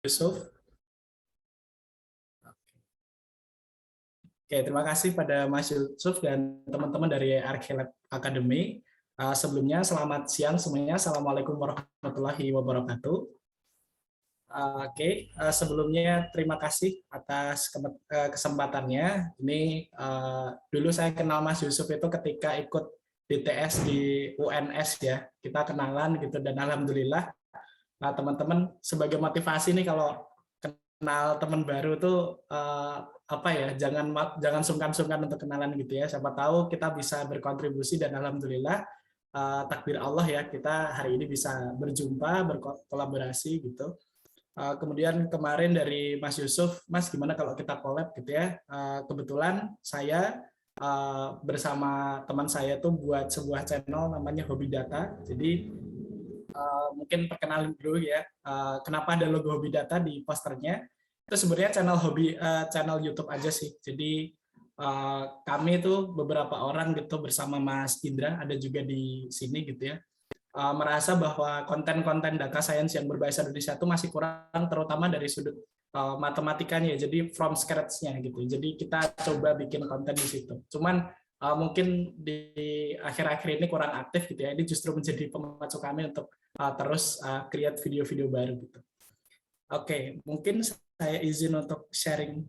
Yusuf. Oke, terima kasih pada Mas Yusuf dan teman-teman dari Archeolab Academy. Sebelumnya, selamat siang semuanya. Assalamualaikum warahmatullahi wabarakatuh. Oke, sebelumnya terima kasih atas kesempatannya. Ini dulu saya kenal Mas Yusuf itu ketika ikut DTS di UNS ya. Kita kenalan gitu dan alhamdulillah teman-teman sebagai motivasi nih kalau kenal teman baru tuh apa ya, jangan sungkan-sungkan untuk kenalan gitu ya. Siapa tahu kita bisa berkontribusi dan alhamdulillah takdir Allah ya kita hari ini bisa berjumpa, berkolaborasi gitu. Kemudian kemarin dari Mas Yusuf, Mas gimana kalau kita collab gitu ya. Kebetulan saya bersama teman saya tuh buat sebuah channel namanya Hobi Data. Jadi mungkin perkenalin dulu ya, kenapa ada logo Hobi Data di posternya. Itu sebenarnya channel YouTube aja sih. Jadi kami itu beberapa orang gitu bersama Mas Indra, ada juga di sini gitu ya, merasa bahwa konten-konten data science yang berbahasa Indonesia itu masih kurang, terutama dari sudut matematikanya, jadi from scratch-nya gitu. Jadi kita coba bikin konten di situ. Cuman mungkin di akhir-akhir ini kurang aktif gitu ya. Ini justru menjadi pemacu kami untuk terus create video-video baru gitu. Oke, mungkin saya izin untuk sharing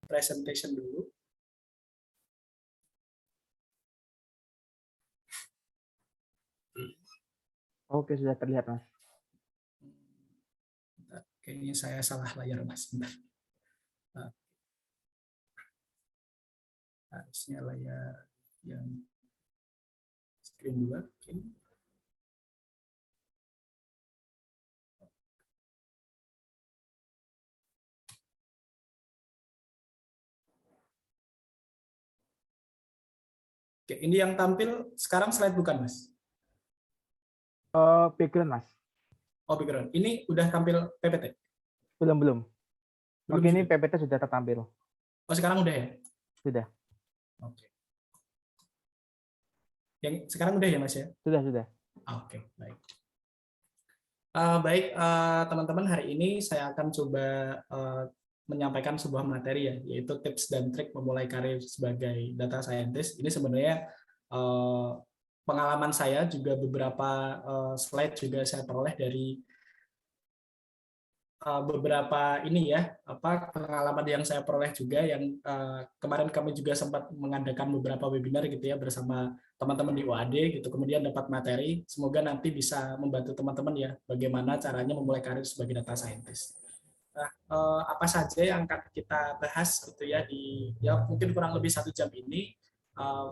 presentation dulu. Oke, sudah terlihat, Mas. Kayaknya saya salah layar, Mas. Harusnya layar yang screen 2. Oke, ini yang tampil sekarang slide bukan, Mas? Background, Mas. Oh, background. Ini udah tampil PPT? Belum. Oke, ini PPT sudah tertampil. Oh, sekarang udah ya? Sudah. Oke. Yang sekarang udah ya, Mas ya? Sudah. Oke, baik. Baik, teman-teman, hari ini saya akan coba menyampaikan sebuah materi ya, yaitu tips dan trik memulai karir sebagai data scientist. Ini sebenarnya pengalaman saya, juga beberapa slide juga saya peroleh dari beberapa ini ya, pengalaman yang saya peroleh juga yang kemarin kami juga sempat mengadakan beberapa webinar gitu ya bersama teman-teman di UAD gitu, kemudian dapat materi, semoga nanti bisa membantu teman-teman ya bagaimana caranya memulai karir sebagai data scientist. Nah, apa saja yang akan kita bahas gitu ya di mungkin kurang lebih 1 jam ini.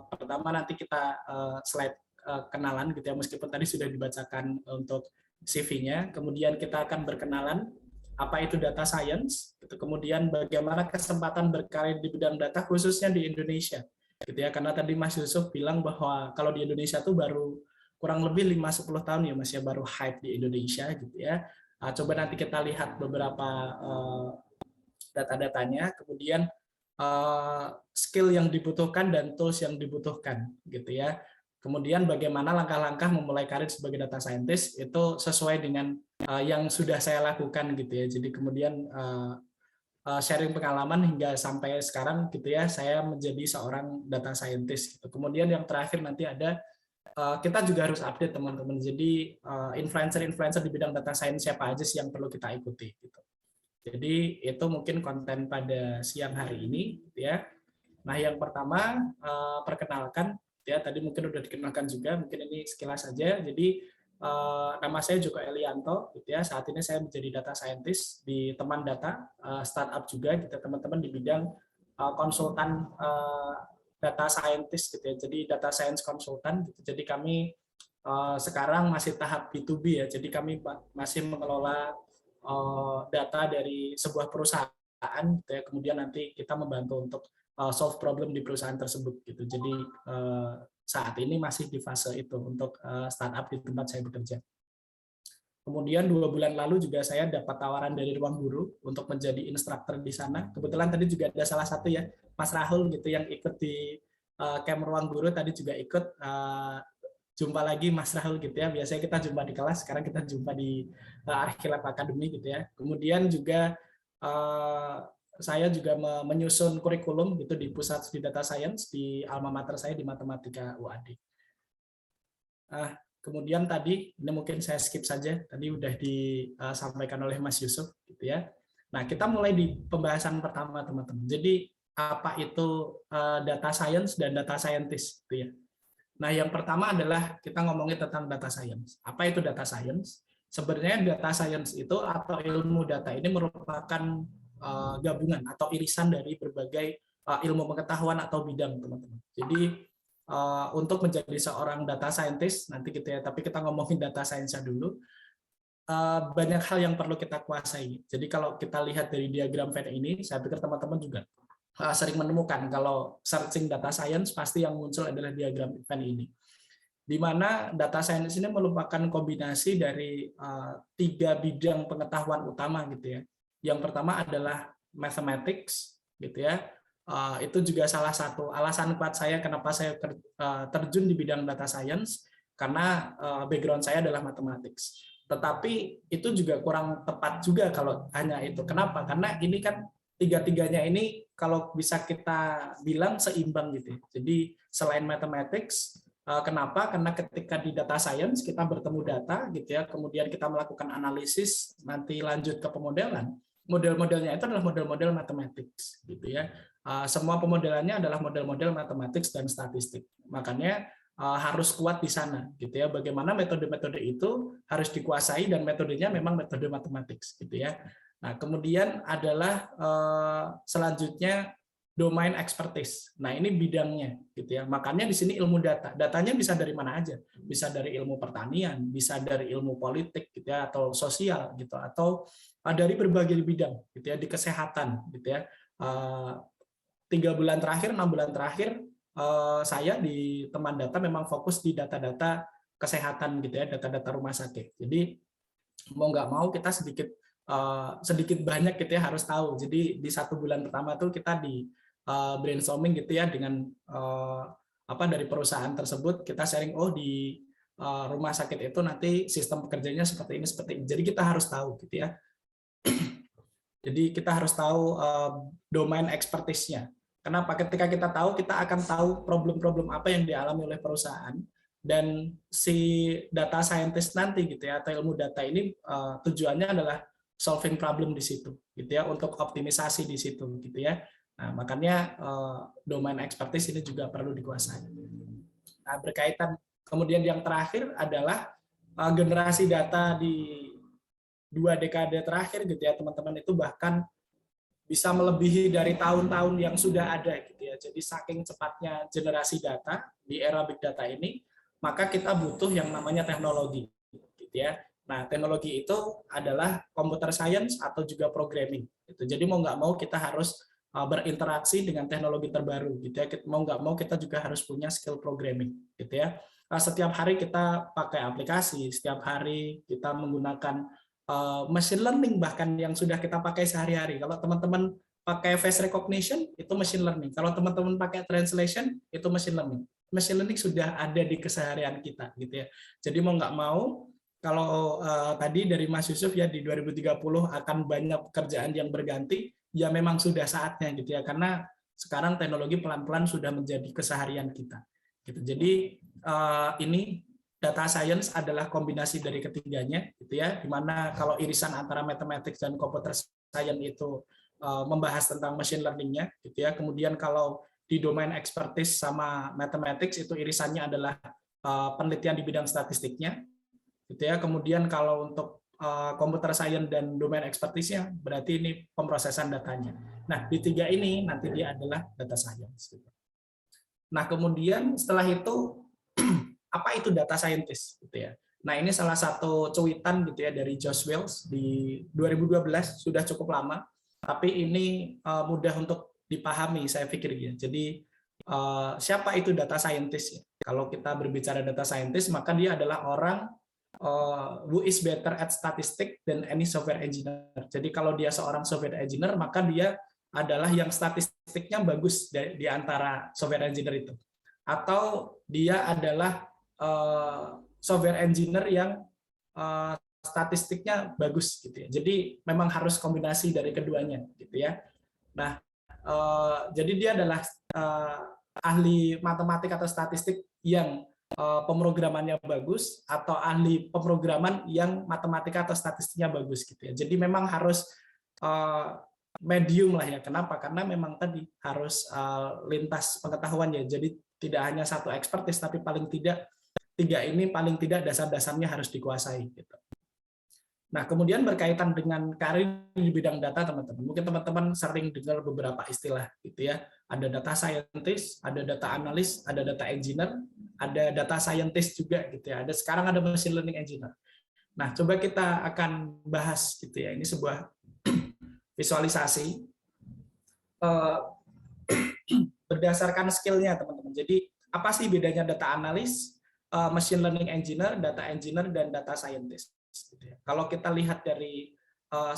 Pertama nanti kita slide kenalan gitu ya, meskipun tadi sudah dibacakan untuk CV-nya, kemudian kita akan berkenalan apa itu data science, gitu. Kemudian bagaimana kesempatan berkarir di bidang data khususnya di Indonesia, gitu ya. Karena tadi Mas Yusuf bilang bahwa kalau di Indonesia tuh baru kurang lebih 5-10 tahun ya Mas ya baru hype di Indonesia gitu ya. Coba nanti kita lihat beberapa data-datanya, kemudian skill yang dibutuhkan dan tools yang dibutuhkan gitu ya. Kemudian bagaimana langkah-langkah memulai karir sebagai data scientist itu sesuai dengan yang sudah saya lakukan gitu ya. Jadi kemudian sharing pengalaman hingga sampai sekarang gitu ya, saya menjadi seorang data scientist gitu. Kemudian yang terakhir nanti ada kita juga harus update teman-teman. Jadi influencer-influencer di bidang data science siapa aja sih yang perlu kita ikuti gitu. Jadi itu mungkin konten pada siang hari ini gitu ya. Nah, yang pertama perkenalkan ya, tadi mungkin udah dikenalkan juga, mungkin ini sekilas saja. Jadi nama saya Joko Elianto gitu ya. Saat ini saya menjadi data scientist di Teman Data, startup juga kita teman-teman di bidang konsultan data scientist gitu ya. Jadi data science konsultan gitu. Jadi kami sekarang masih tahap B2B ya. Jadi kami masih mengelola data dari sebuah perusahaan gitu ya. Kemudian nanti kita membantu untuk solve problem di perusahaan tersebut gitu. Jadi saat ini masih di fase itu untuk startup di tempat saya bekerja. Kemudian 2 bulan lalu juga saya dapat tawaran dari Ruang Guru untuk menjadi instruktur di sana. Kebetulan tadi juga ada salah satu ya, Mas Rahul gitu yang ikut di camp Ruang Guru tadi juga ikut. jumpa lagi Mas Rahul gitu ya. Biasanya kita jumpa di kelas, sekarang kita jumpa di Archilab Academy gitu ya. Kemudian juga saya juga menyusun kurikulum gitu di pusat studi data science di alma mater saya di Matematika UAD. Kemudian tadi ini mungkin saya skip saja, tadi udah disampaikan oleh Mas Yusuf gitu ya. Nah, kita mulai di pembahasan pertama teman-teman. Jadi apa itu data science dan data scientist gitu ya. Nah, yang pertama adalah kita ngomongin tentang data science. Apa itu data science? Sebenarnya data science itu atau ilmu data ini merupakan gabungan atau irisan dari berbagai ilmu pengetahuan atau bidang, teman-teman. Jadi untuk menjadi seorang data scientist nanti gitu ya, tapi kita ngomongin data science dulu. Banyak hal yang perlu kita kuasai. Jadi kalau kita lihat dari diagram Venn ini, saya pikir teman-teman juga sering menemukan kalau searching data science pasti yang muncul adalah diagram Venn ini. Di mana data science ini merupakan kombinasi dari 3 bidang pengetahuan utama gitu ya. Yang pertama adalah mathematics gitu ya. Itu juga salah satu alasan kuat saya kenapa saya terjun di bidang data science, karena background saya adalah mathematics. Tetapi itu juga kurang tepat juga kalau hanya itu. Kenapa? Karena ini kan tiga-tiganya ini kalau bisa kita bilang seimbang gitu. Jadi selain mathematics, kenapa? Karena ketika di data science kita bertemu data gitu ya, kemudian kita melakukan analisis, nanti lanjut ke pemodelan. Model-modelnya itu adalah model-model mathematics gitu ya. Semua pemodelannya adalah model-model mathematics dan statistik. Makanya harus kuat di sana gitu ya. Bagaimana metode-metode itu harus dikuasai dan metodenya memang metode mathematics gitu ya. Nah, kemudian adalah selanjutnya domain expertise. Nah, ini bidangnya gitu ya. Makanya di sini ilmu data. Datanya bisa dari mana aja. Bisa dari ilmu pertanian, bisa dari ilmu politik gitu ya, atau sosial gitu, atau dari berbagai bidang gitu ya, di kesehatan gitu ya. 3 bulan terakhir, 6 bulan terakhir saya di teman data memang fokus di data-data kesehatan gitu ya, data-data rumah sakit. Jadi mau nggak mau kita sedikit banyak gitu ya harus tahu. Jadi di 1 bulan pertama tuh kita di brainstorming gitu ya dengan dari perusahaan tersebut, kita sharing di rumah sakit itu nanti sistem pekerjaannya seperti ini seperti ini. Jadi kita harus tahu gitu ya. Jadi kita harus tahu domain expertise-nya. Kenapa? Ketika kita tahu, kita akan tahu problem-problem apa yang dialami oleh perusahaan, dan si data scientist nanti gitu ya, atau ilmu data ini tujuannya adalah solving problem di situ gitu ya, untuk optimisasi di situ gitu ya. Nah, makanya domain expertise ini juga perlu dikuasai. Nah, berkaitan kemudian yang terakhir adalah generasi data di 2 dekade terakhir gitu ya, teman-teman, itu bahkan bisa melebihi dari tahun-tahun yang sudah ada gitu ya. Jadi saking cepatnya generasi data di era big data ini, maka kita butuh yang namanya teknologi gitu ya. Nah, teknologi itu adalah computer science atau juga programming gitu. Jadi mau nggak mau kita harus berinteraksi dengan teknologi terbaru gitu ya. Mau nggak mau kita juga harus punya skill programming gitu ya. Setiap hari kita pakai aplikasi, setiap hari kita menggunakan machine learning bahkan yang sudah kita pakai sehari-hari. Kalau teman-teman pakai face recognition, itu machine learning. Kalau teman-teman pakai translation, itu machine learning. Machine learning sudah ada di keseharian kita, gitu ya. Jadi mau nggak mau, kalau tadi dari Mas Yusuf ya, di 2030 akan banyak pekerjaan yang berganti, ya memang sudah saatnya, gitu ya. Karena sekarang teknologi pelan-pelan sudah menjadi keseharian kita. Gitu. Jadi ini data science adalah kombinasi dari ketiganya, gitu ya. Dimana kalau irisan antara mathematics dan computer science itu membahas tentang machine learning-nya, gitu ya. Kemudian kalau di domain expertise sama mathematics itu irisannya adalah penelitian di bidang statistiknya, gitu ya. Kemudian kalau untuk computer science dan domain expertise-nya berarti ini pemrosesan datanya. Nah, di 3 ini nanti dia adalah data science. Gitu. Nah, kemudian setelah itu apa itu data scientist gitu ya. Nah, ini salah satu cuitan gitu ya dari Josh Wells di 2012, sudah cukup lama, tapi ini mudah untuk dipahami saya pikir ya. Jadi siapa itu data scientist ya? Kalau kita berbicara data scientist, maka dia adalah orang who is better at statistics than any software engineer. Jadi kalau dia seorang software engineer, maka dia adalah yang statistiknya bagus di antara software engineer itu. Atau dia adalah software engineer yang statistiknya bagus gitu ya. Jadi memang harus kombinasi dari keduanya gitu ya. Nah, jadi dia adalah ahli matematik atau statistik yang pemrogramannya bagus atau ahli pemrograman yang matematika atau statistiknya bagus gitu ya. Jadi memang harus medium lah ya. Kenapa? Karena memang tadi harus lintas pengetahuan ya. Jadi tidak hanya satu expertise tapi paling tidak tiga ini paling tidak dasar-dasarnya harus dikuasai gitu. Nah, kemudian berkaitan dengan karir di bidang data, teman-teman. Mungkin teman-teman sering dengar beberapa istilah gitu ya. Ada data scientist, ada data analyst, ada data engineer, ada data scientist juga gitu ya. Ada sekarang ada machine learning engineer. Nah, coba kita akan bahas gitu ya. Ini sebuah visualisasi berdasarkan skill-nya, teman-teman. Jadi, apa sih bedanya data analis, machine learning engineer, data engineer, dan data scientist? Kalau kita lihat dari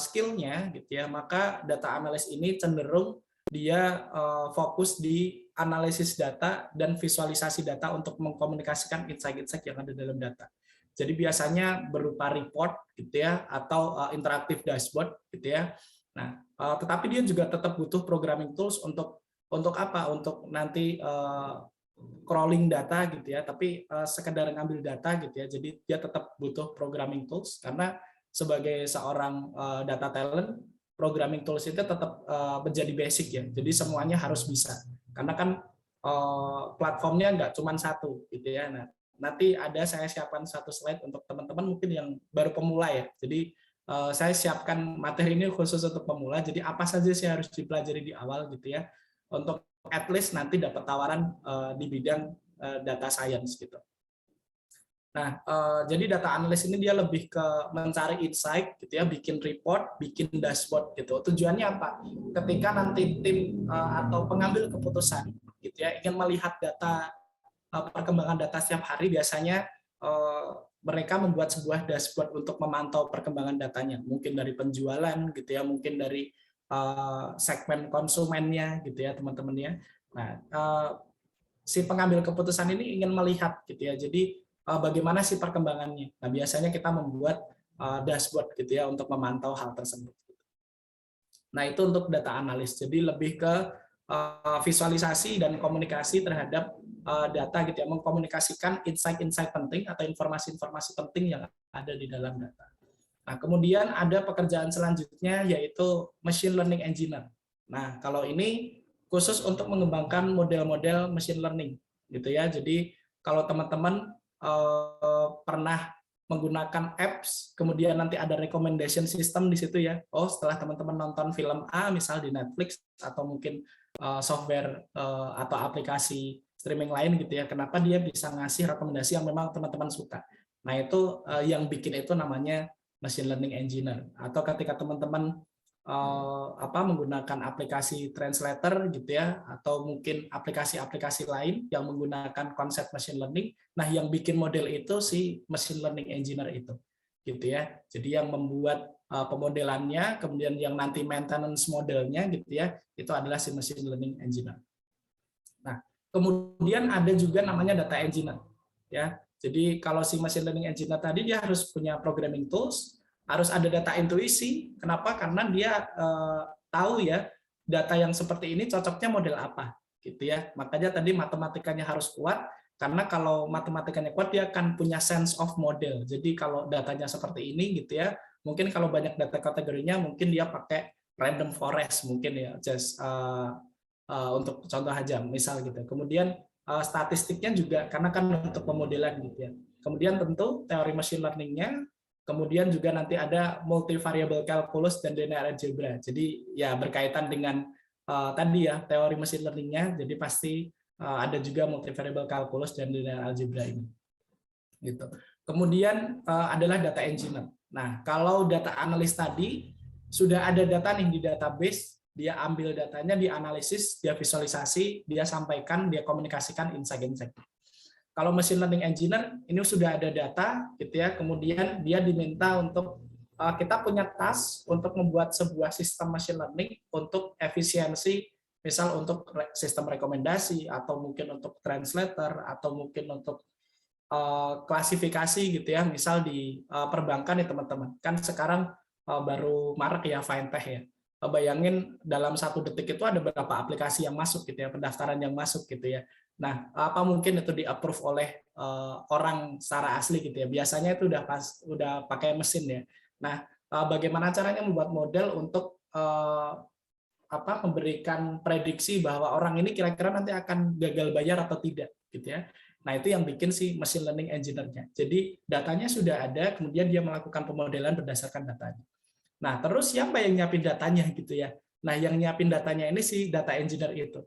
skill-nya, gitu ya, maka data analis ini cenderung dia fokus di analisis data dan visualisasi data untuk mengkomunikasikan insight-insight yang ada dalam data. Jadi biasanya berupa report, gitu ya, atau interaktif dashboard, gitu ya. Nah, tetapi dia juga tetap butuh programming tools untuk apa? Untuk nanti crawling data gitu ya, tapi sekedar ngambil data gitu ya. Jadi dia tetap butuh programming tools karena sebagai seorang data talent, programming tools itu tetap menjadi basic ya. Jadi semuanya harus bisa. Karena kan platformnya nggak cuma satu gitu ya. Nah, nanti saya siapkan satu slide untuk teman-teman mungkin yang baru pemula ya. Jadi saya siapkan materi ini khusus untuk pemula. Jadi apa saja sih harus dipelajari di awal gitu ya. Untuk at least nanti dapat tawaran di bidang data science gitu. Nah, jadi data analis ini dia lebih ke mencari insight gitu ya, bikin report, bikin dashboard gitu. Tujuannya apa? Ketika nanti tim atau pengambil keputusan gitu ya ingin melihat data perkembangan data setiap hari, biasanya mereka membuat sebuah dashboard untuk memantau perkembangan datanya. Mungkin dari penjualan gitu ya, mungkin dari segmen konsumennya gitu ya teman-teman ya. Nah, si pengambil keputusan ini ingin melihat gitu ya. Jadi bagaimana sih perkembangannya. Nah, biasanya kita membuat dashboard gitu ya untuk memantau hal tersebut. Nah, itu untuk data analis. Jadi lebih ke visualisasi dan komunikasi terhadap data gitu ya, mengkomunikasikan insight-insight penting atau informasi-informasi penting yang ada di dalam data. Nah, kemudian ada pekerjaan selanjutnya yaitu machine learning engineer. Nah, kalau ini khusus untuk mengembangkan model-model machine learning gitu ya. Jadi kalau teman-teman pernah menggunakan apps, kemudian nanti ada recommendation system di situ ya. Oh, setelah teman-teman nonton film A misal di Netflix atau mungkin software atau aplikasi streaming lain gitu ya. Kenapa dia bisa ngasih rekomendasi yang memang teman-teman suka. Nah, itu yang bikin itu namanya machine learning engineer. Atau ketika teman-teman menggunakan aplikasi translator gitu ya, atau mungkin aplikasi-aplikasi lain yang menggunakan konsep machine learning, nah yang bikin model itu si machine learning engineer itu gitu ya. Jadi yang membuat pemodelannya, kemudian yang nanti maintenance modelnya gitu ya, itu adalah si machine learning engineer. Nah, kemudian ada juga namanya data engineer ya. Jadi kalau si machine learning engineer tadi dia harus punya programming tools, harus ada data intuisi. Kenapa? Karena dia tahu ya data yang seperti ini cocoknya model apa, gitu ya. Makanya tadi matematikanya harus kuat, karena kalau matematikanya kuat dia akan punya sense of model. Jadi kalau datanya seperti ini, gitu ya. Mungkin kalau banyak data kategorinya, mungkin dia pakai random forest mungkin ya, just untuk contoh aja, misal gitu. Kemudian statistiknya juga karena kan untuk pemodelan gitu ya. Kemudian tentu teori machine learning-nya. Kemudian juga nanti ada multivariable calculus dan linear algebra. Jadi ya berkaitan dengan tadi ya teori machine learning-nya. Jadi pasti ada juga multivariable calculus dan linear algebra ini. Gitu. Kemudian adalah data engineer. Nah, kalau data analis tadi sudah ada data nih di database, dia ambil datanya, dianalisis, dia visualisasi, dia sampaikan, dia komunikasikan insight-insight. Kalau machine learning engineer ini sudah ada data gitu ya, kemudian dia diminta untuk kita punya task untuk membuat sebuah sistem machine learning untuk efisiensi, misal untuk sistem rekomendasi atau mungkin untuk translator atau mungkin untuk klasifikasi gitu ya, misal di perbankan nih teman-teman. Kan sekarang baru marak ya fintech ya. Bayangin dalam 1 detik itu ada berapa aplikasi yang masuk gitu ya, pendaftaran yang masuk gitu ya. Nah, apa mungkin itu di-approve oleh orang secara asli gitu ya. Biasanya itu udah pakai mesin ya. Nah, bagaimana caranya membuat model untuk memberikan prediksi bahwa orang ini kira-kira nanti akan gagal bayar atau tidak gitu ya. Nah, itu yang bikin si machine learning engineer-nya. Jadi datanya sudah ada, kemudian dia melakukan pemodelan berdasarkan datanya. Nah, terus siapa yang nyiapin datanya gitu ya? Nah, yang nyiapin datanya ini si data engineer itu.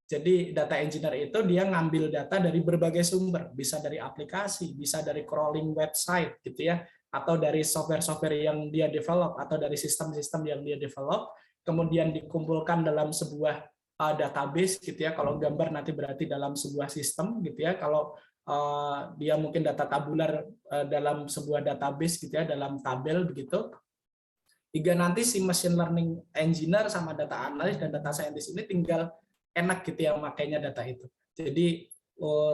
Jadi data engineer itu dia ngambil data dari berbagai sumber, bisa dari aplikasi, bisa dari crawling website gitu ya, atau dari software-software yang dia develop atau dari sistem-sistem yang dia develop, kemudian dikumpulkan dalam sebuah database gitu ya. Kalau gambar nanti berarti dalam sebuah sistem gitu ya. Kalau dia mungkin data tabular dalam sebuah database gitu ya, dalam tabel begitu. Hingga nanti si machine learning engineer sama data analis dan data scientist ini tinggal enak gitu ya makainya data itu. Jadi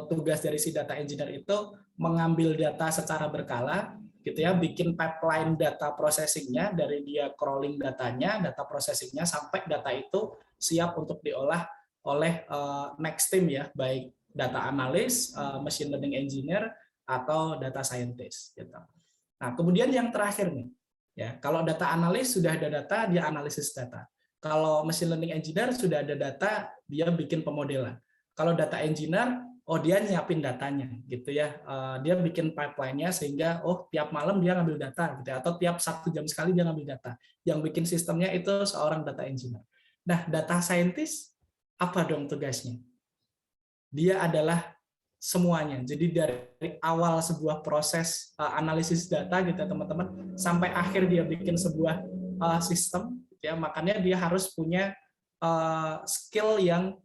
tugas dari si data engineer itu mengambil data secara berkala gitu ya, bikin pipeline data processing-nya dari dia crawling datanya, data processing-nya sampai data itu siap untuk diolah oleh next team ya, baik data analis, machine learning engineer atau data scientist gitu. Nah, kemudian yang terakhir nih, ya, kalau data analis sudah ada data, dia analisis data. Kalau machine learning engineer sudah ada data, dia bikin pemodelan. Kalau data engineer, dia nyiapin datanya, gitu ya. Dia bikin pipeline-nya sehingga tiap malam dia ngambil data, gitu ya. Atau tiap 1 jam sekali dia ngambil data. Yang bikin sistemnya itu seorang data engineer. Nah, data scientist apa dong tugasnya? Dia adalah semuanya. Jadi dari awal sebuah proses analisis data gitu ya teman-teman, sampai akhir dia bikin sebuah sistem, ya makanya dia harus punya skill yang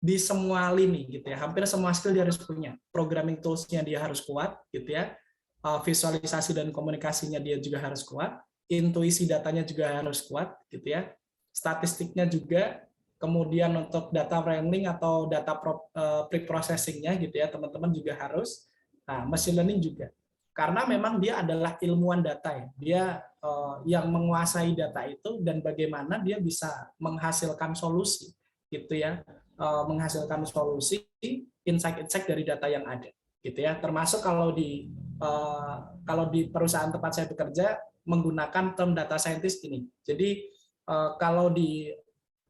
di semua lini gitu ya. Hampir semua skill dia harus punya. Programming tools-nya dia harus kuat gitu ya. Visualisasi dan komunikasinya dia juga harus kuat. Intuisi datanya juga harus kuat gitu ya. Statistiknya juga. Kemudian untuk data wrangling atau data pre-processing-nya gitu ya, teman-teman juga harus. Nah, machine learning juga. Karena memang dia adalah ilmuwan data ya. Dia yang menguasai data itu dan bagaimana dia bisa menghasilkan solusi gitu ya. Menghasilkan solusi insight-insight dari data yang ada gitu ya. Termasuk kalau di perusahaan tempat saya bekerja menggunakan term data scientist ini. Jadi kalau di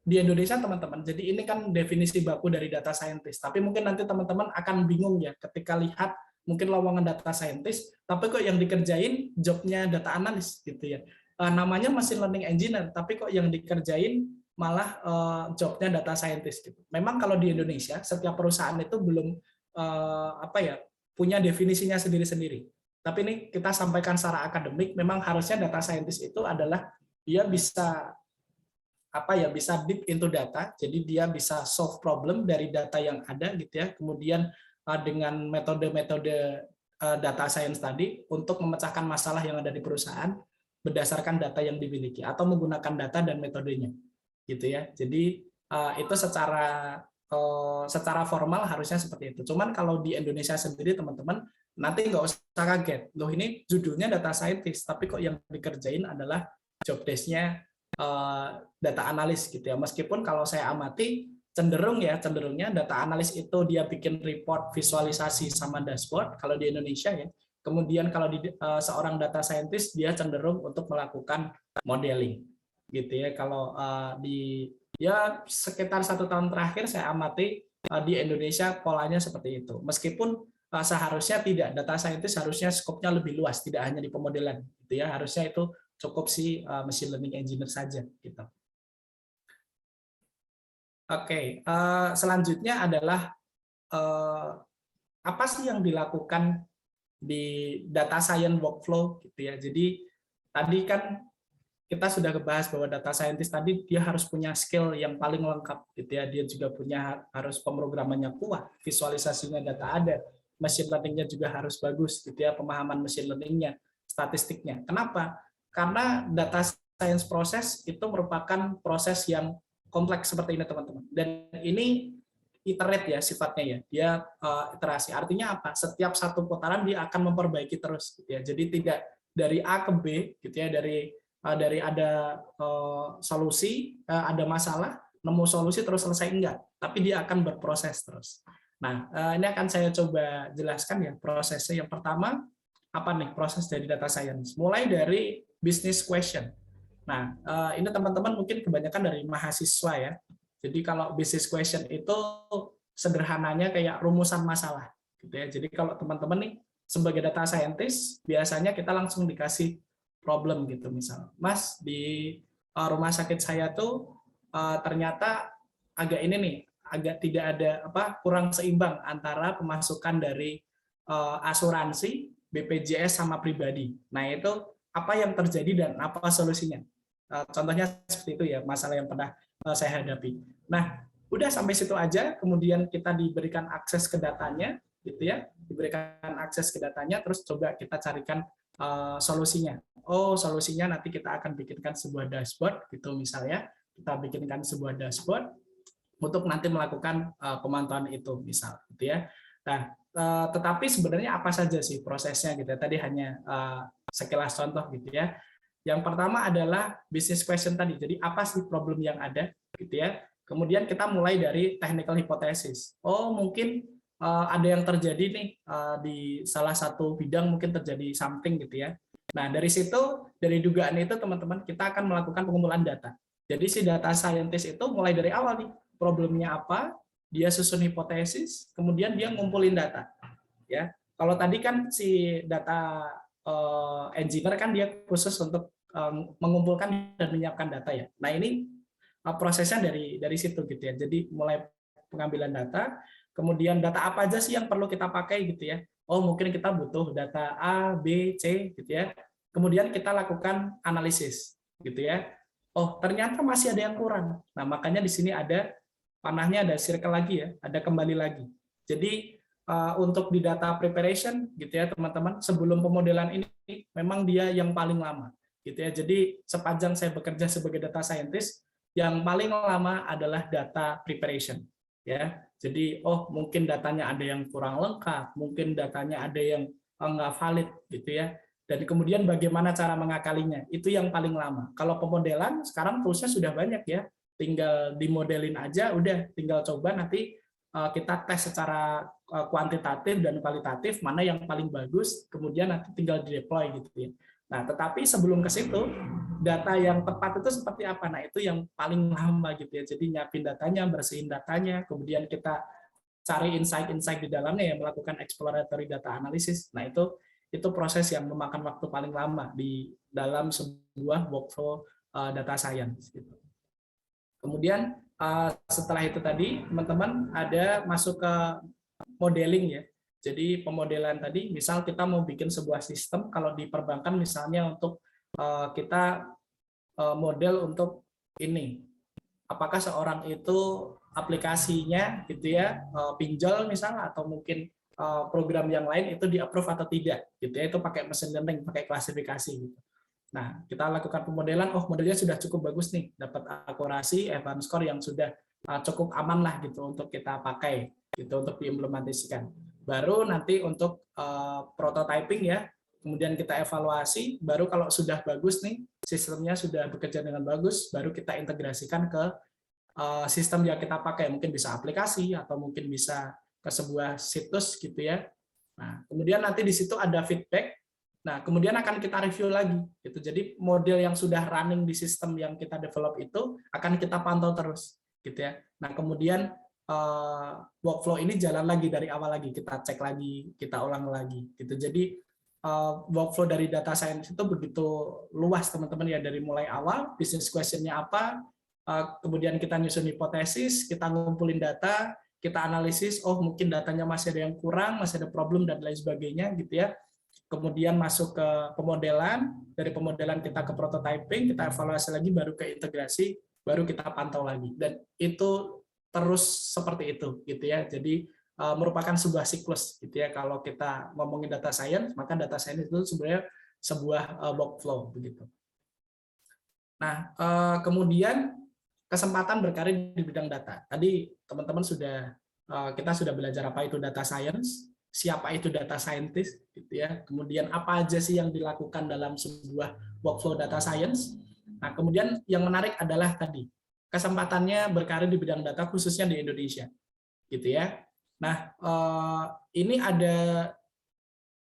Indonesia teman-teman, jadi ini kan definisi baku dari data scientist, tapi mungkin nanti teman-teman akan bingung ya ketika lihat mungkin lowongan data scientist, tapi kok yang dikerjain jobnya data analis gitu ya. Namanya machine learning engineer, tapi kok yang dikerjain malah jobnya data scientist gitu. Memang kalau di Indonesia setiap perusahaan itu belum punya definisinya sendiri-sendiri. Tapi ini kita sampaikan secara akademik, memang harusnya data scientist itu adalah dia bisa bisa deep into data, jadi dia bisa solve problem dari data yang ada gitu ya. Kemudian dengan metode-metode data science tadi untuk memecahkan masalah yang ada di perusahaan berdasarkan data yang dimiliki atau menggunakan data dan metodenya gitu ya. Jadi itu secara formal harusnya seperti itu. Cuman kalau di Indonesia sendiri teman-teman nanti nggak usah kaget, loh ini judulnya data scientist tapi kok yang dikerjain adalah job desk-nya data analis gitu ya. Meskipun kalau saya amati cenderungnya data analis itu dia bikin report, visualisasi sama dashboard kalau di Indonesia ya. Kemudian kalau di seorang data scientist dia cenderung untuk melakukan modeling gitu ya. Kalau di sekitar 1 tahun terakhir saya amati di Indonesia polanya seperti itu. Meskipun seharusnya tidak, data scientist harusnya skopnya lebih luas, tidak hanya di pemodelan gitu ya. Harusnya itu cukup si machine learning engineer saja gitu. Oke, selanjutnya adalah apa sih yang dilakukan di data science workflow gitu ya. Jadi tadi kan kita sudah bahas bahwa data scientist tadi dia harus punya skill yang paling lengkap gitu ya. Dia juga harus pemrogramannya kuat, visualisasinya data ada, machine learning-nya juga harus bagus gitu ya, pemahaman machine learning-nya, statistiknya. Kenapa? Karena data science proses itu merupakan proses yang kompleks seperti ini teman-teman. Dan ini iterate ya sifatnya ya. Dia iterasi. Artinya apa? Setiap satu putaran dia akan memperbaiki terus gitu ya. Jadi tidak dari A ke B gitu ya, dari ada solusi, ada masalah, nemu solusi terus selesai, enggak, tapi dia akan berproses terus. Nah, ini akan saya coba jelaskan ya prosesnya. Yang pertama, apa nih proses dari data science? Mulai dari business question. Nah, ini teman-teman mungkin kebanyakan dari mahasiswa ya. Jadi kalau business question itu sederhananya kayak rumusan masalah gitu ya. Jadi kalau teman-teman nih sebagai data scientist, biasanya kita langsung dikasih problem gitu, misal, Mas, di rumah sakit saya tuh ternyata agak ini nih, agak tidak ada kurang seimbang antara pemasukan dari asuransi, BPJS sama pribadi. Nah, itu apa yang terjadi dan apa solusinya? Contohnya seperti itu ya, masalah yang pernah saya hadapi. Nah, udah sampai situ aja, kemudian kita diberikan akses ke datanya, gitu ya, diberikan akses ke datanya, terus coba kita carikan solusinya. Oh, solusinya nanti kita akan bikinkan sebuah dashboard, gitu misalnya, kita bikinkan sebuah dashboard untuk nanti melakukan pemantauan itu, misal, gitu ya. Nah, tetapi sebenarnya apa saja sih prosesnya gitu ya? Tadi hanya sekilas contoh gitu ya. Yang pertama adalah business question tadi. Jadi apa sih problem yang ada gitu ya. Kemudian kita mulai dari technical hypothesis. Oh, mungkin ada yang terjadi nih di salah satu bidang, mungkin terjadi something gitu ya. Nah, dari situ, dari dugaan itu teman-teman, kita akan melakukan pengumpulan data. Jadi si data scientist itu mulai dari awal nih, problemnya apa, dia susun hipotesis, kemudian dia ngumpulin data. Ya, kalau tadi kan si data engineer kan dia khusus untuk mengumpulkan dan menyiapkan data ya. Nah, ini prosesnya dari situ gitu ya. Jadi mulai pengambilan data, kemudian data apa aja sih yang perlu kita pakai gitu ya. Oh, mungkin kita butuh data A, B, C gitu ya. Kemudian kita lakukan analisis gitu ya. Oh, ternyata masih ada yang kurang. Nah, makanya di sini ada panahnya, ada circle lagi ya, ada kembali lagi. Jadi untuk di data preparation gitu ya teman-teman, sebelum pemodelan ini memang dia yang paling lama gitu ya. Jadi sepanjang saya bekerja sebagai data scientist, yang paling lama adalah data preparation ya. Jadi mungkin datanya ada yang kurang lengkap, mungkin datanya ada yang nggak valid gitu ya. Dan kemudian bagaimana cara mengakalinya, itu yang paling lama. Kalau pemodelan sekarang toolsnya sudah banyak ya, tinggal dimodelin aja, udah tinggal coba nanti kita tes secara kuantitatif dan kualitatif mana yang paling bagus, kemudian nanti tinggal di-deploy gitu ya. Nah, tetapi sebelum ke situ, data yang tepat itu seperti apa? Nah, itu yang paling lama gitu ya. Jadi nyiapin datanya, bersihin datanya, kemudian kita cari insight-insight di dalamnya, ya, melakukan exploratory data analysis. Nah, itu proses yang memakan waktu paling lama di dalam sebuah workflow data science gitu. Kemudian setelah itu tadi teman-teman ada masuk ke modeling ya. Jadi pemodelan tadi, misal kita mau bikin sebuah sistem, kalau di perbankan misalnya untuk kita model untuk ini, apakah seorang itu aplikasinya gitu ya, pinjol misalnya, atau mungkin program yang lain itu di-approve atau tidak, gitu ya, itu pakai machine learning, pakai klasifikasi gitu. Nah, kita lakukan pemodelan, modelnya sudah cukup bagus nih, dapat akurasi, advance score yang sudah cukup aman lah gitu untuk kita pakai, gitu untuk diimplementasikan. Baru nanti untuk prototyping ya, kemudian kita evaluasi, baru kalau sudah bagus nih, sistemnya sudah bekerja dengan bagus, baru kita integrasikan ke sistem yang kita pakai, mungkin bisa aplikasi atau mungkin bisa ke sebuah situs gitu ya. Nah, kemudian nanti di situ ada feedback. Nah, kemudian akan kita review lagi gitu. Jadi model yang sudah running di sistem yang kita develop itu akan kita pantau terus gitu ya. Nah, kemudian workflow ini jalan lagi dari awal lagi, kita cek lagi, kita ulang lagi gitu. Jadi workflow dari data science itu begitu luas teman-teman ya, dari mulai awal business question-nya apa, kemudian kita nyusun hipotesis, kita ngumpulin data, kita analisis, mungkin datanya masih ada yang kurang, masih ada problem dan lain sebagainya gitu ya. Kemudian masuk ke pemodelan, dari pemodelan kita ke prototyping, kita evaluasi lagi, baru ke integrasi, baru kita pantau lagi. Dan itu terus seperti itu gitu ya. Jadi merupakan sebuah siklus gitu ya. Kalau kita ngomongin data science, maka data science itu sebenarnya sebuah workflow begitu. Nah, kemudian kesempatan berkarir di bidang data. Tadi teman-teman sudah kita sudah belajar apa itu data science, siapa itu data scientist, gitu ya. Kemudian apa aja sih yang dilakukan dalam sebuah workflow data science. Nah, kemudian yang menarik adalah tadi kesempatannya berkarir di bidang data khususnya di Indonesia, gitu ya. Nah, ini ada,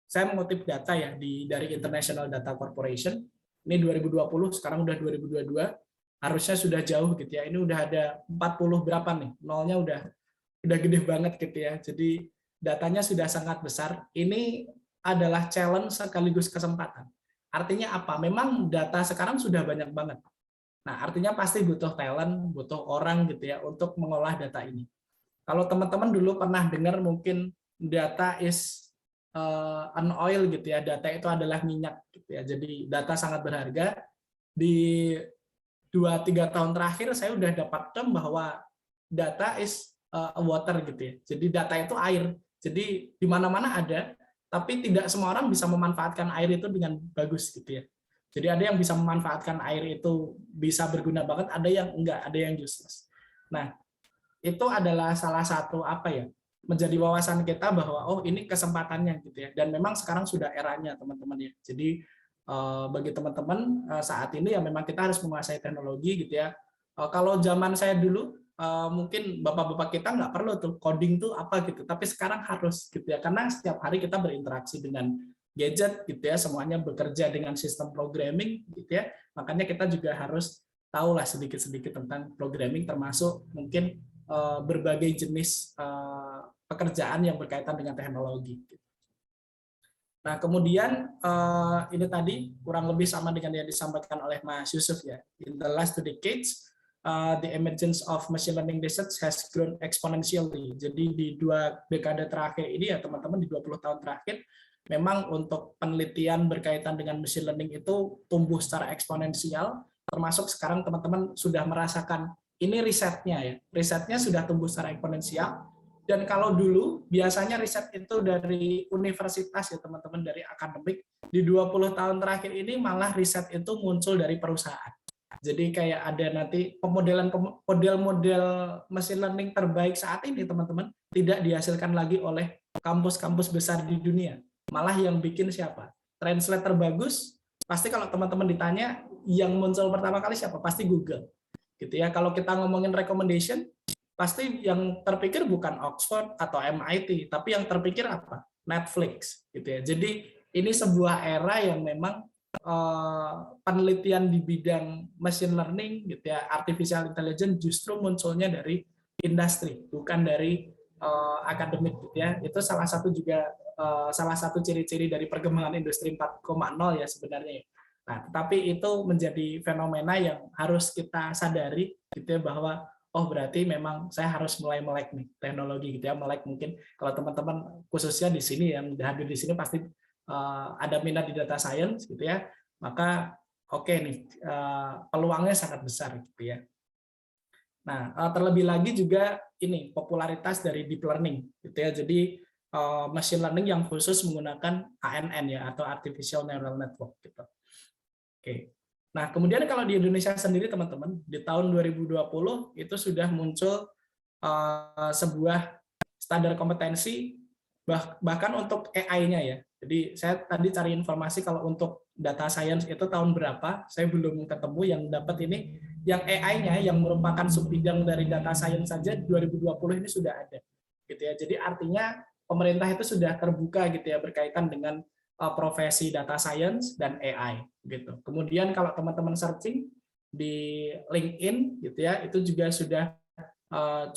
saya mengutip data ya dari International Data Corporation. Ini 2020, sekarang udah 2022, harusnya sudah jauh gitu ya. Ini udah ada 40 berapa nih? Nolnya udah gede banget gitu ya. Jadi datanya sudah sangat besar. Ini adalah challenge sekaligus kesempatan. Artinya apa? Memang data sekarang sudah banyak banget. Nah, artinya pasti butuh talent, butuh orang gitu ya untuk mengolah data ini. Kalau teman-teman dulu pernah dengar mungkin data is an oil gitu ya, data itu adalah minyak gitu ya. Jadi data sangat berharga. Di 2-3 tahun terakhir saya udah dapat term bahwa data is water gitu ya. Jadi data itu air. Jadi di mana-mana ada, tapi tidak semua orang bisa memanfaatkan air itu dengan bagus gitu ya. Jadi ada yang bisa memanfaatkan air itu bisa berguna banget, ada yang enggak, ada yang useless. Nah, itu adalah salah satu apa ya, menjadi wawasan kita bahwa oh ini kesempatannya gitu ya. Dan memang sekarang sudah eranya teman-teman ya. Jadi bagi teman-teman saat ini ya memang kita harus menguasai teknologi gitu ya. Kalau zaman saya dulu mungkin bapak-bapak kita nggak perlu tuh coding tuh apa gitu, tapi sekarang harus gitu ya, karena setiap hari kita berinteraksi dengan gadget gitu ya, semuanya bekerja dengan sistem programming gitu ya, makanya kita juga harus tahu lah sedikit-sedikit tentang programming, termasuk mungkin berbagai jenis pekerjaan yang berkaitan dengan teknologi. Nah, kemudian ini tadi kurang lebih sama dengan yang disampaikan oleh Mas Yusuf ya. In the last 2 decades, the emergence of machine learning research has grown exponentially. Jadi di 2 dekade terakhir ini ya teman-teman, di 20 tahun terakhir, memang untuk penelitian berkaitan dengan machine learning itu tumbuh secara eksponensial, termasuk sekarang teman-teman sudah merasakan ini risetnya ya. Risetnya sudah tumbuh secara eksponensial. Dan kalau dulu biasanya riset itu dari universitas ya teman-teman, dari akademik, di 20 tahun terakhir ini malah riset itu muncul dari perusahaan. Jadi kayak ada nanti model-model machine learning terbaik saat ini teman-teman tidak dihasilkan lagi oleh kampus-kampus besar di dunia. Malah yang bikin siapa? Translate terbagus, pasti kalau teman-teman ditanya yang muncul pertama kali siapa? Pasti Google. Gitu ya. Kalau kita ngomongin recommendation, pasti yang terpikir bukan Oxford atau MIT, tapi yang terpikir apa? Netflix, gitu ya. Jadi ini sebuah era yang memang penelitian di bidang machine learning, gitu ya, artificial intelligence justru munculnya dari industri, bukan dari akademik, gitu ya. Itu salah satu juga salah satu ciri-ciri dari perkembangan industri 4.0 ya sebenarnya. Nah, tetapi itu menjadi fenomena yang harus kita sadari, gitu ya, bahwa oh berarti memang saya harus mulai melek nih teknologi gitu ya, melek mungkin kalau teman-teman khususnya di sini yang hadir di sini pasti ada minat di data science gitu ya, maka oke nih peluangnya sangat besar gitu ya. Nah, terlebih lagi juga ini popularitas dari deep learning gitu ya. Jadi machine learning yang khusus menggunakan ANN ya, atau artificial neural network gitu. Oke. Nah, kemudian kalau di Indonesia sendiri teman-teman, di tahun 2020 itu sudah muncul sebuah standar kompetensi bahkan untuk AI-nya ya. Jadi saya tadi cari informasi kalau untuk data science itu tahun berapa, saya belum ketemu yang dapat ini. Yang AI-nya yang merupakan subbidang dari data science saja 2020 ini sudah ada. Gitu ya. Jadi artinya pemerintah itu sudah terbuka gitu ya berkaitan dengan profesi data science dan AI gitu. Kemudian kalau teman-teman searching di LinkedIn gitu ya, itu juga sudah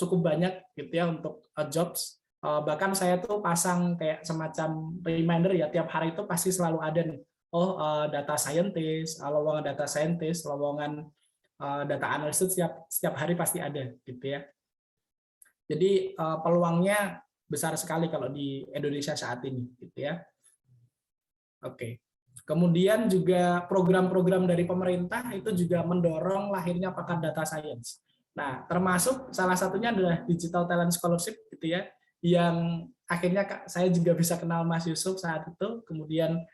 cukup banyak gitu ya untuk jobs. Bahkan saya tuh pasang kayak semacam reminder ya, tiap hari itu pasti selalu ada nih. Oh, data scientist, lowongan data scientist, lowongan data analyst setiap hari pasti ada gitu ya. Jadi peluangnya besar sekali kalau di Indonesia saat ini gitu ya. Oke. Kemudian juga program-program dari pemerintah itu juga mendorong lahirnya pakar data science. Nah, termasuk salah satunya adalah Digital Talent Scholarship gitu ya, yang akhirnya saya juga bisa kenal Mas Yusuf saat itu, kemudian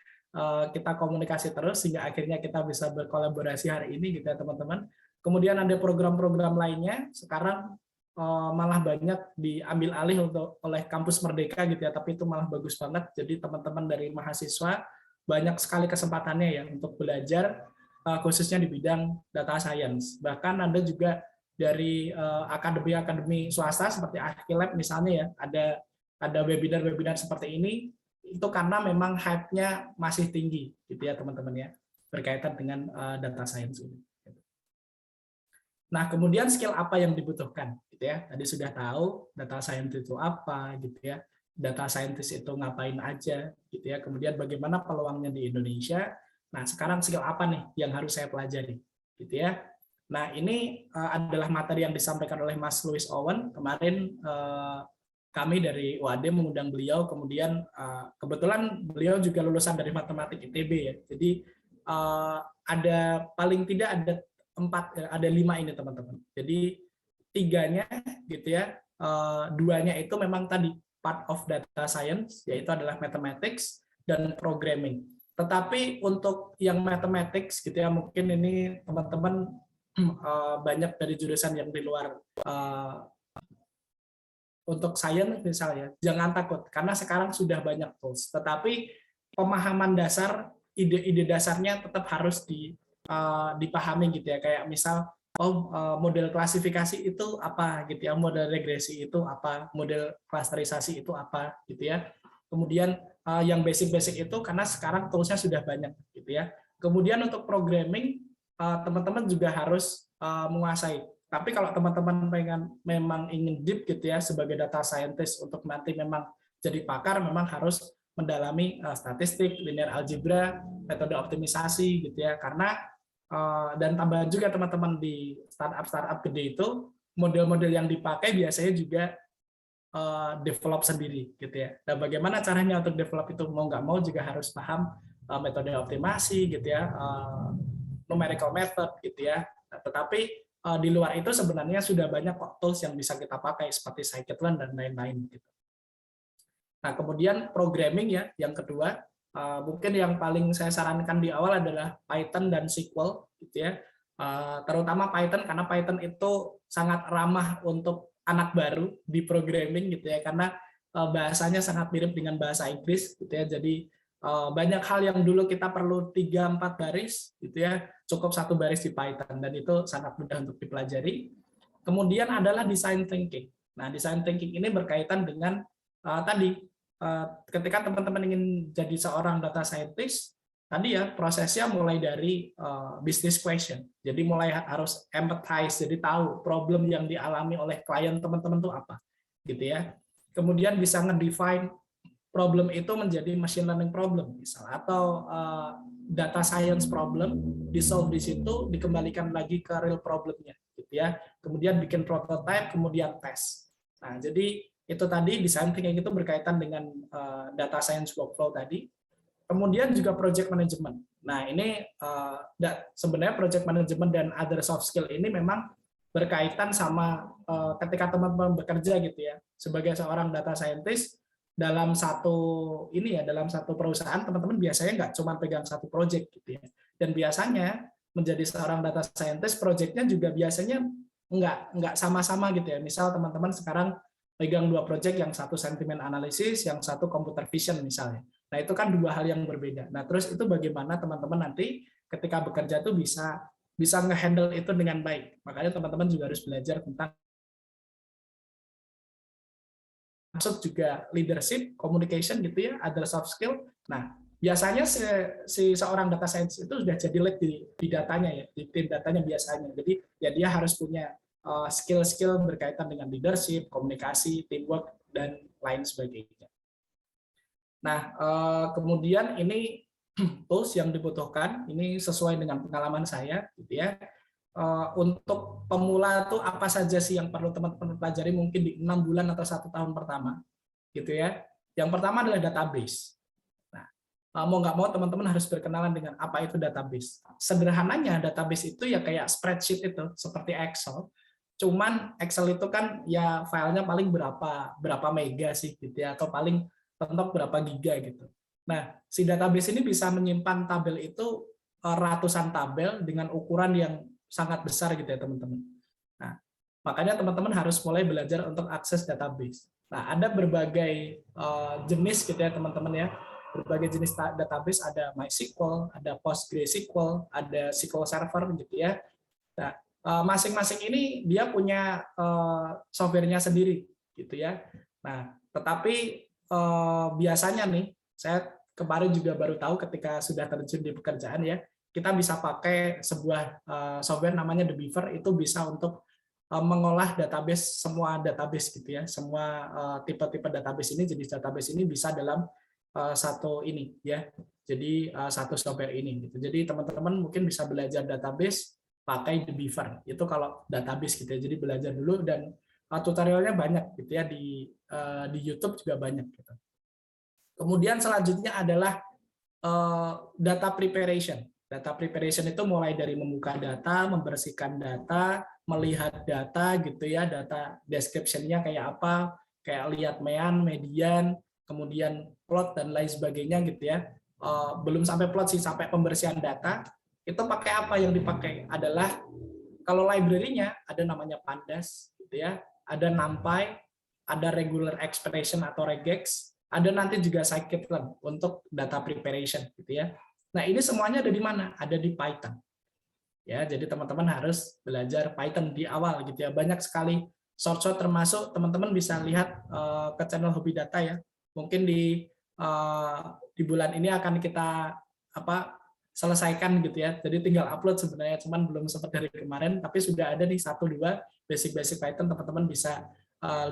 kita komunikasi terus sehingga akhirnya kita bisa berkolaborasi hari ini gitu ya teman-teman. Kemudian ada program-program lainnya, sekarang malah banyak diambil alih oleh kampus Merdeka gitu ya, tapi itu malah bagus banget. Jadi teman-teman dari mahasiswa banyak sekali kesempatannya ya untuk belajar khususnya di bidang data science. Bahkan ada juga dari akademi-akademi swasta seperti Archilab misalnya ya, ada webinar-webinar seperti ini, itu karena memang hype-nya masih tinggi gitu ya teman-teman ya, berkaitan dengan data science ini. Nah, kemudian skill apa yang dibutuhkan gitu ya. Tadi sudah tahu data scientist itu apa gitu ya. Data scientist itu ngapain aja gitu ya. Kemudian bagaimana peluangnya di Indonesia. Nah, sekarang skill apa nih yang harus saya pelajari gitu ya. Nah, ini adalah materi yang disampaikan oleh Mas Louis Owen kemarin. Kami dari UAD mengundang beliau, kemudian kebetulan beliau juga lulusan dari matematik ITB ya. Jadi ada paling tidak ada 5 ini teman-teman. Jadi 3-nya gitu ya, 2-nya itu memang tadi part of data science, yaitu adalah mathematics dan programming. Tetapi untuk yang mathematics gitu ya, mungkin ini teman-teman banyak dari jurusan yang di luar untuk science misalnya, jangan takut karena sekarang sudah banyak tools. Tetapi pemahaman dasar, ide-ide dasarnya tetap harus dipahami gitu ya, kayak misal model klasifikasi itu apa gitu ya, model regresi itu apa, model klasterisasi itu apa gitu ya. Kemudian yang basic-basic itu karena sekarang toolsnya sudah banyak gitu ya. Kemudian untuk programming teman-teman juga harus menguasai. Tapi kalau teman-teman memang ingin deep gitu ya sebagai data scientist untuk nanti memang jadi pakar, memang harus mendalami statistik, linear algebra, metode optimisasi gitu ya. Karena dan tambahan juga teman-teman di startup gede itu model-model yang dipakai biasanya juga develop sendiri gitu ya. Dan bagaimana caranya untuk develop itu mau nggak mau juga harus paham metode optimasi gitu ya, numerical method gitu ya. Tetapi di luar itu sebenarnya sudah banyak kok tools yang bisa kita pakai seperti scikit-learn dan lain-lain gitu. Nah, kemudian programming ya, yang kedua, mungkin yang paling saya sarankan di awal adalah Python dan SQL gitu ya. Terutama Python karena Python itu sangat ramah untuk anak baru di programming gitu ya, karena bahasanya sangat mirip dengan bahasa Inggris gitu ya. Jadi banyak hal yang dulu kita perlu 3-4 baris gitu ya, cukup 1 baris di Python dan itu sangat mudah untuk dipelajari. Kemudian adalah design thinking. Nah, design thinking ini berkaitan dengan tadi ketika teman-teman ingin jadi seorang data scientist, tadi ya prosesnya mulai dari business question. Jadi mulai harus empathize, jadi tahu problem yang dialami oleh klien teman-teman itu apa, gitu ya. Kemudian bisa ngedefine problem itu menjadi machine learning problem misal, atau data science problem di-solve di situ, dikembalikan lagi ke real problemnya gitu ya. Kemudian bikin prototype, kemudian tes. Nah, jadi itu tadi design thinking itu berkaitan dengan data science workflow tadi. Kemudian juga project management. Nah, ini sebenarnya project management dan other soft skill ini memang berkaitan sama ketika teman-teman bekerja gitu ya. Sebagai seorang data scientist, dalam satu perusahaan teman-teman biasanya nggak cuma pegang satu project gitu ya, dan biasanya menjadi seorang data scientist projectnya juga biasanya nggak sama-sama gitu ya. Misal teman-teman sekarang pegang 2 project, yang satu sentiment analysis, yang satu computer vision misalnya. Nah, itu kan 2 hal yang berbeda. Nah, terus itu bagaimana teman-teman nanti ketika bekerja tuh bisa nge-handle itu dengan baik. Makanya teman-teman juga harus belajar tentang masuk juga leadership, communication gitu ya, other soft skill. Nah, biasanya seorang data science itu sudah jadi lead di datanya ya, di tim datanya biasanya. Jadi ya dia harus punya skill-skill berkaitan dengan leadership, komunikasi, teamwork, dan lain sebagainya. Nah, kemudian ini tools yang dibutuhkan, ini sesuai dengan pengalaman saya gitu ya. Untuk pemula itu apa saja sih yang perlu teman-teman pelajari mungkin di 6 bulan atau 1 tahun pertama gitu ya. Yang pertama adalah database. Nah, mau nggak mau teman-teman harus berkenalan dengan apa itu database. Sederhananya database itu ya kayak spreadsheet itu, seperti Excel. Cuman Excel itu kan ya filenya paling berapa mega sih gitu ya, atau paling mentok berapa giga gitu. Nah, si database ini bisa menyimpan tabel itu ratusan tabel dengan ukuran yang sangat besar gitu ya teman-teman. Nah, Makanya teman-teman harus mulai belajar untuk akses database. Nah, ada berbagai jenis gitu ya teman-teman ya. Berbagai jenis database, ada MySQL, ada PostgreSQL, ada SQL Server gitu ya. Nah, masing-masing ini dia punya softwarenya sendiri gitu ya. Nah, tetapi biasanya nih, saya kemarin juga baru tahu ketika sudah terjun di pekerjaan ya, kita bisa pakai sebuah software namanya The Beaver, itu bisa untuk mengolah database, semua database gitu ya, semua tipe-tipe database ini, jenis database ini bisa dalam satu ini ya. Jadi satu software ini gitu. Jadi teman-teman mungkin bisa belajar database pakai The Beaver. Itu kalau database gitu ya. Jadi belajar dulu, dan tutorialnya banyak gitu ya, di YouTube juga banyak gitu. Kemudian selanjutnya adalah data preparation. Data preparation itu mulai dari membuka data, membersihkan data, melihat data gitu ya, data description-nya kayak apa, kayak lihat mean, median, kemudian plot dan lain sebagainya gitu ya. Belum sampai plot sih, sampai pembersihan data. Itu pakai apa? Yang dipakai adalah, kalau library-nya ada namanya Pandas gitu ya, ada NumPy, ada regular expression atau regex, ada nanti juga scikit-learn untuk data preparation gitu ya. Nah, ini semuanya ada di mana? Ada di Python. Ya, jadi teman-teman harus belajar Python di awal gitu ya. Banyak sekali short-short, termasuk teman-teman bisa lihat ke channel Hobi Data ya. Mungkin di bulan ini akan kita selesaikan gitu ya. Jadi tinggal upload sebenarnya, cuman belum sempat dari kemarin, tapi sudah ada nih 1-2 basic-basic Python, teman-teman bisa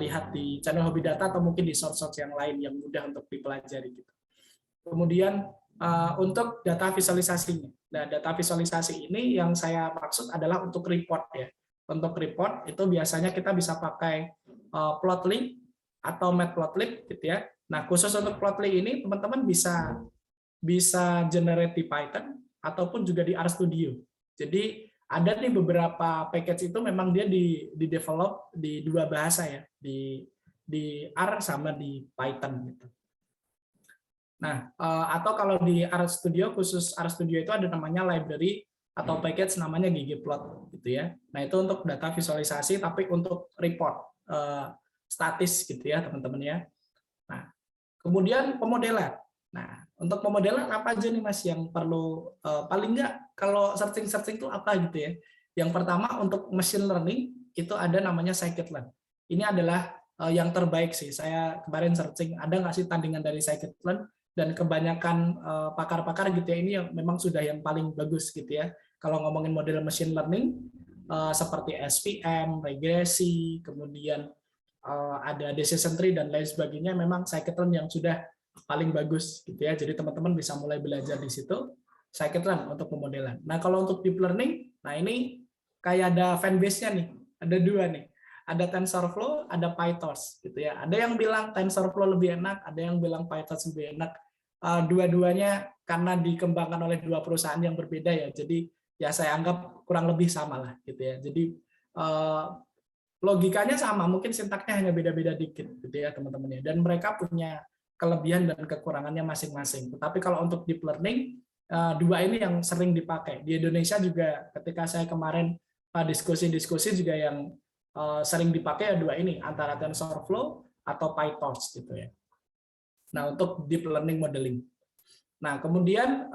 lihat di channel Hobi Data atau mungkin di short-short yang lain yang mudah untuk dipelajari gitu. Kemudian untuk data visualisasinya. Nah, data visualisasi ini yang saya maksud adalah untuk report ya. Untuk report itu biasanya kita bisa pakai Plotly atau Matplotlib gitu ya. Nah, khusus untuk Plotly ini teman-teman bisa generate di Python ataupun juga di RStudio. Jadi ada nih beberapa package itu memang dia di develop di 2 bahasa ya, di R sama di Python gitu. Nah, atau kalau di RStudio, khusus RStudio itu ada namanya library atau package namanya ggplot gitu ya. Nah, itu untuk data visualisasi, tapi untuk report statis gitu ya teman-teman ya. Nah, kemudian pemodelan. Nah, untuk pemodelan apa aja nih Mas yang perlu, paling nggak kalau searching itu apa gitu ya. Yang pertama untuk machine learning itu ada namanya scikit-learn. Ini adalah yang terbaik sih. Saya kemarin searching, ada nggak sih tandingan dari scikit-learn, dan kebanyakan pakar-pakar gitu ya, ini yang memang sudah yang paling bagus gitu ya. Kalau ngomongin model machine learning seperti SVM, regresi, kemudian ada decision tree dan lain sebagainya, memang scikit-learn yang sudah paling bagus gitu ya. Jadi teman-teman bisa mulai belajar di situ scikit-learn untuk pemodelan. Nah, kalau untuk deep learning, nah ini kayak ada fanbase-nya nih, ada 2 nih. Ada TensorFlow, ada PyTorch gitu ya. Ada yang bilang TensorFlow lebih enak, ada yang bilang PyTorch lebih enak. Dua-duanya karena dikembangkan oleh 2 perusahaan yang berbeda ya. Jadi ya saya anggap kurang lebih sama lah gitu ya. Jadi logikanya sama, mungkin sintaknya hanya beda-beda dikit gitu ya teman-teman ya. Dan mereka punya kelebihan dan kekurangannya masing-masing. Tetapi kalau untuk deep learning, 2 ini yang sering dipakai. Di Indonesia juga ketika saya kemarin diskusi-diskusi juga yang sering dipakai ya 2 ini, antara TensorFlow atau PyTorch gitu ya. Nah, untuk deep learning modeling. Nah, kemudian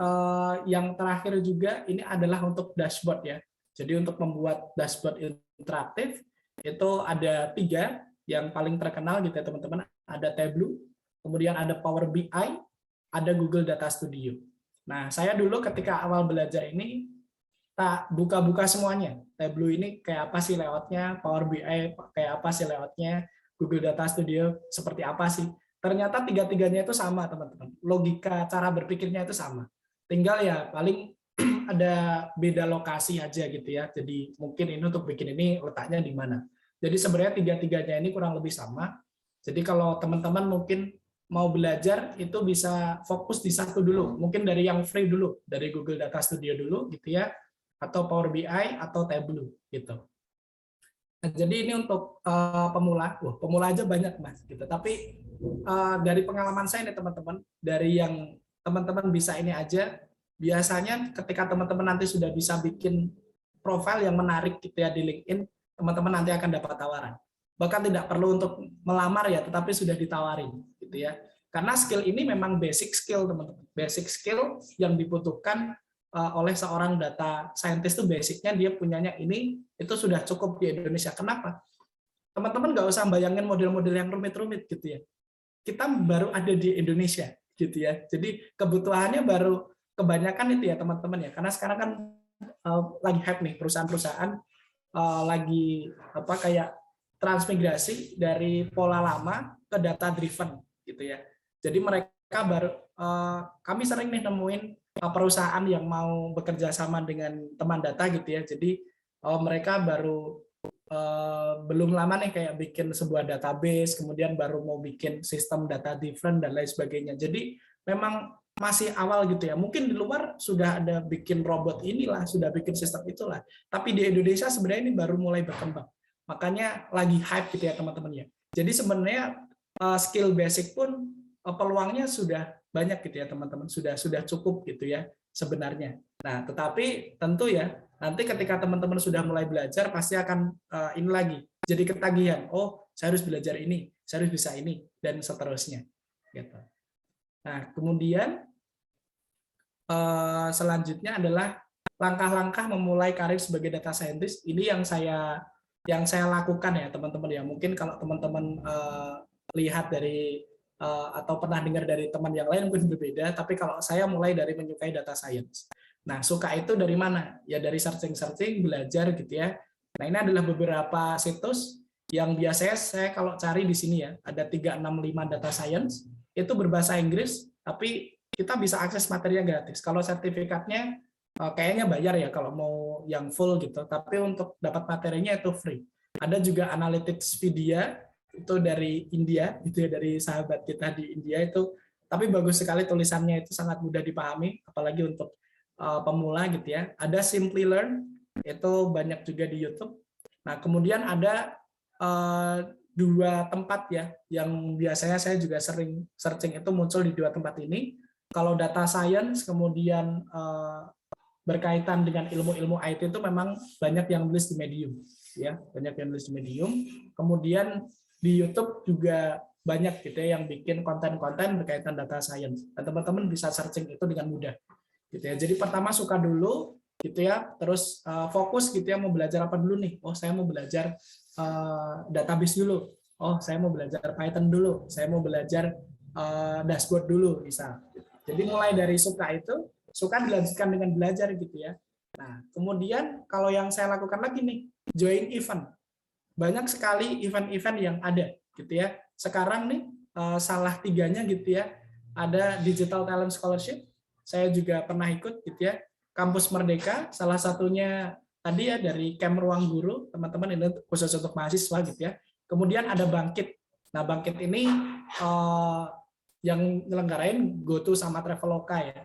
yang terakhir juga ini adalah untuk dashboard ya. Jadi untuk membuat dashboard interaktif itu ada 3 yang paling terkenal gitu ya teman-teman. Ada Tableau, kemudian ada Power BI, ada Google Data Studio. Nah, saya dulu ketika awal belajar ini tak buka-buka semuanya. Tableau ini kayak apa sih layoutnya, Power BI kayak apa sih layoutnya, Google Data Studio seperti apa sih. Ternyata 3-tiganya itu sama teman-teman. Logika cara berpikirnya itu sama. Tinggal ya paling ada beda lokasi aja gitu ya. Jadi mungkin ini untuk bikin ini letaknya di mana. Jadi sebenarnya 3-tiganya ini kurang lebih sama. Jadi kalau teman-teman mungkin mau belajar itu bisa fokus di satu dulu. Mungkin dari yang free dulu, dari Google Data Studio dulu gitu ya, atau Power BI atau Tableau gitu. Nah, jadi ini untuk pemula. Pemula aja banyak Mas gitu. Tapi dari pengalaman saya nih teman-teman, dari yang teman-teman bisa ini aja, biasanya ketika teman-teman nanti sudah bisa bikin profil yang menarik gitu ya di LinkedIn, teman-teman nanti akan dapat tawaran. Bahkan tidak perlu untuk melamar ya, tetapi sudah ditawarin gitu ya. Karena skill ini memang basic skill, teman-teman. Basic skill yang dibutuhkan oleh seorang data scientist itu basicnya dia punyanya ini, itu sudah cukup di Indonesia. Kenapa? Teman-teman nggak usah bayangin model-model yang rumit-rumit gitu ya. Kita baru ada di Indonesia gitu ya. Jadi kebutuhannya baru kebanyakan itu ya teman-teman ya. Karena sekarang kan lagi hype nih perusahaan-perusahaan lagi kayak transmigrasi dari pola lama ke data driven gitu ya. Jadi mereka baru kami sering nih nemuin perusahaan yang mau bekerja sama dengan teman data gitu ya. Jadi mereka baru belum lama nih kayak bikin sebuah database, kemudian baru mau bikin sistem data driven dan lain sebagainya. Jadi memang masih awal gitu ya. Mungkin di luar sudah ada bikin robot inilah, sudah bikin sistem itulah. Tapi di Indonesia sebenarnya ini baru mulai berkembang. Makanya lagi hype gitu ya teman-teman ya. Jadi sebenarnya skill basic pun peluangnya sudah banyak gitu ya teman-teman. Sudah cukup gitu ya sebenarnya. Nah, tetapi tentu ya nanti ketika teman-teman sudah mulai belajar pasti akan ini lagi. Jadi ketagihan. Oh, saya harus belajar ini, saya harus bisa ini dan seterusnya gitu. Nah, kemudian selanjutnya adalah langkah-langkah memulai karir sebagai data scientist. Ini yang saya lakukan ya teman-teman ya. Mungkin kalau teman-teman lihat dari atau pernah dengar dari teman yang lain mungkin berbeda, tapi kalau saya mulai dari menyukai data science. Nah, suka itu dari mana? Ya dari searching-searching, belajar gitu ya. Nah, ini adalah beberapa situs yang biasanya saya kalau cari di sini ya, ada 365 data science, itu berbahasa Inggris, tapi kita bisa akses materinya gratis. Kalau sertifikatnya kayaknya bayar ya kalau mau yang full gitu, tapi untuk dapat materinya itu free. Ada juga Analyticspedia, itu dari India, itu ya dari sahabat kita di India itu, tapi bagus sekali tulisannya, itu sangat mudah dipahami, apalagi untuk pemula gitu ya. Ada Simplilearn, itu banyak juga di YouTube. Nah, kemudian ada dua tempat ya, yang biasanya saya juga sering searching itu muncul di dua tempat ini. Kalau data science kemudian berkaitan dengan ilmu-ilmu IT itu memang banyak yang nulis di Medium, ya, banyak yang nulis di Medium. Kemudian di YouTube juga banyak gitu ya yang bikin konten-konten berkaitan data science. Dan teman-teman bisa searching itu dengan mudah, gitu ya. Jadi pertama suka dulu, gitu ya. Terus fokus gitu ya mau belajar apa dulu nih? Oh saya mau belajar database dulu. Oh saya mau belajar Python dulu. Saya mau belajar dashboard dulu, misal. Jadi mulai dari suka itu, suka dilanjutkan dengan belajar gitu ya. Nah, kemudian kalau yang saya lakukan lagi nih, join event. Banyak sekali event-event yang ada gitu ya. Sekarang nih salah tiganya gitu ya. Ada Digital Talent Scholarship. Saya juga pernah ikut gitu ya. Kampus Merdeka, salah satunya tadi ya dari Camp Ruang Guru, teman-teman ini khusus untuk mahasiswa gitu ya. Kemudian ada Bangkit. Nah, Bangkit ini yang nyelenggarain GoTo sama Traveloka ya.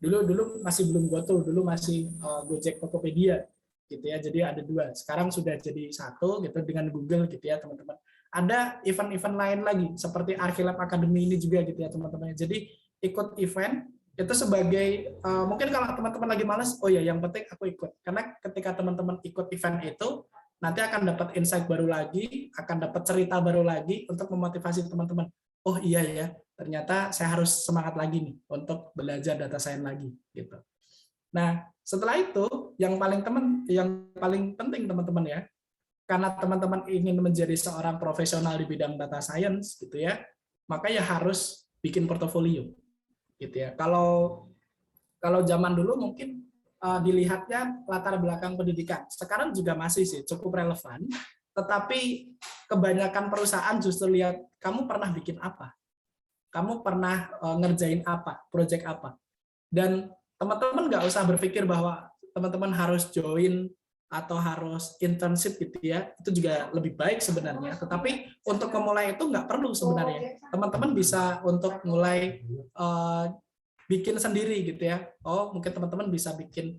Dulu masih belum GoTo, dulu masih Gojek Tokopedia gitu ya. Jadi ada dua. Sekarang sudah jadi satu gitu dengan Google gitu ya, teman-teman. Ada event-event lain lagi seperti Archilab Academy ini juga gitu ya, teman-teman. Jadi ikut event itu sebagai mungkin kalau teman-teman lagi malas, oh ya yang penting aku ikut. Karena ketika teman-teman ikut event itu nanti akan dapat insight baru lagi, akan dapat cerita baru lagi untuk memotivasi teman-teman. Oh iya ya, ternyata saya harus semangat lagi nih untuk belajar data science lagi gitu. Nah, setelah itu yang paling penting teman-teman ya, karena teman-teman ingin menjadi seorang profesional di bidang data science gitu ya, maka ya harus bikin portofolio gitu ya. Kalau zaman dulu mungkin dilihatnya latar belakang pendidikan. Sekarang juga masih sih cukup relevan, tetapi kebanyakan perusahaan justru lihat kamu pernah bikin apa, kamu pernah ngerjain apa, project apa. Dan teman-teman nggak usah berpikir bahwa teman-teman harus join atau harus internship gitu ya, itu juga lebih baik sebenarnya. Tetapi untuk memulai itu nggak perlu sebenarnya. Teman-teman bisa untuk mulai bikin sendiri gitu ya. Oh mungkin teman-teman bisa bikin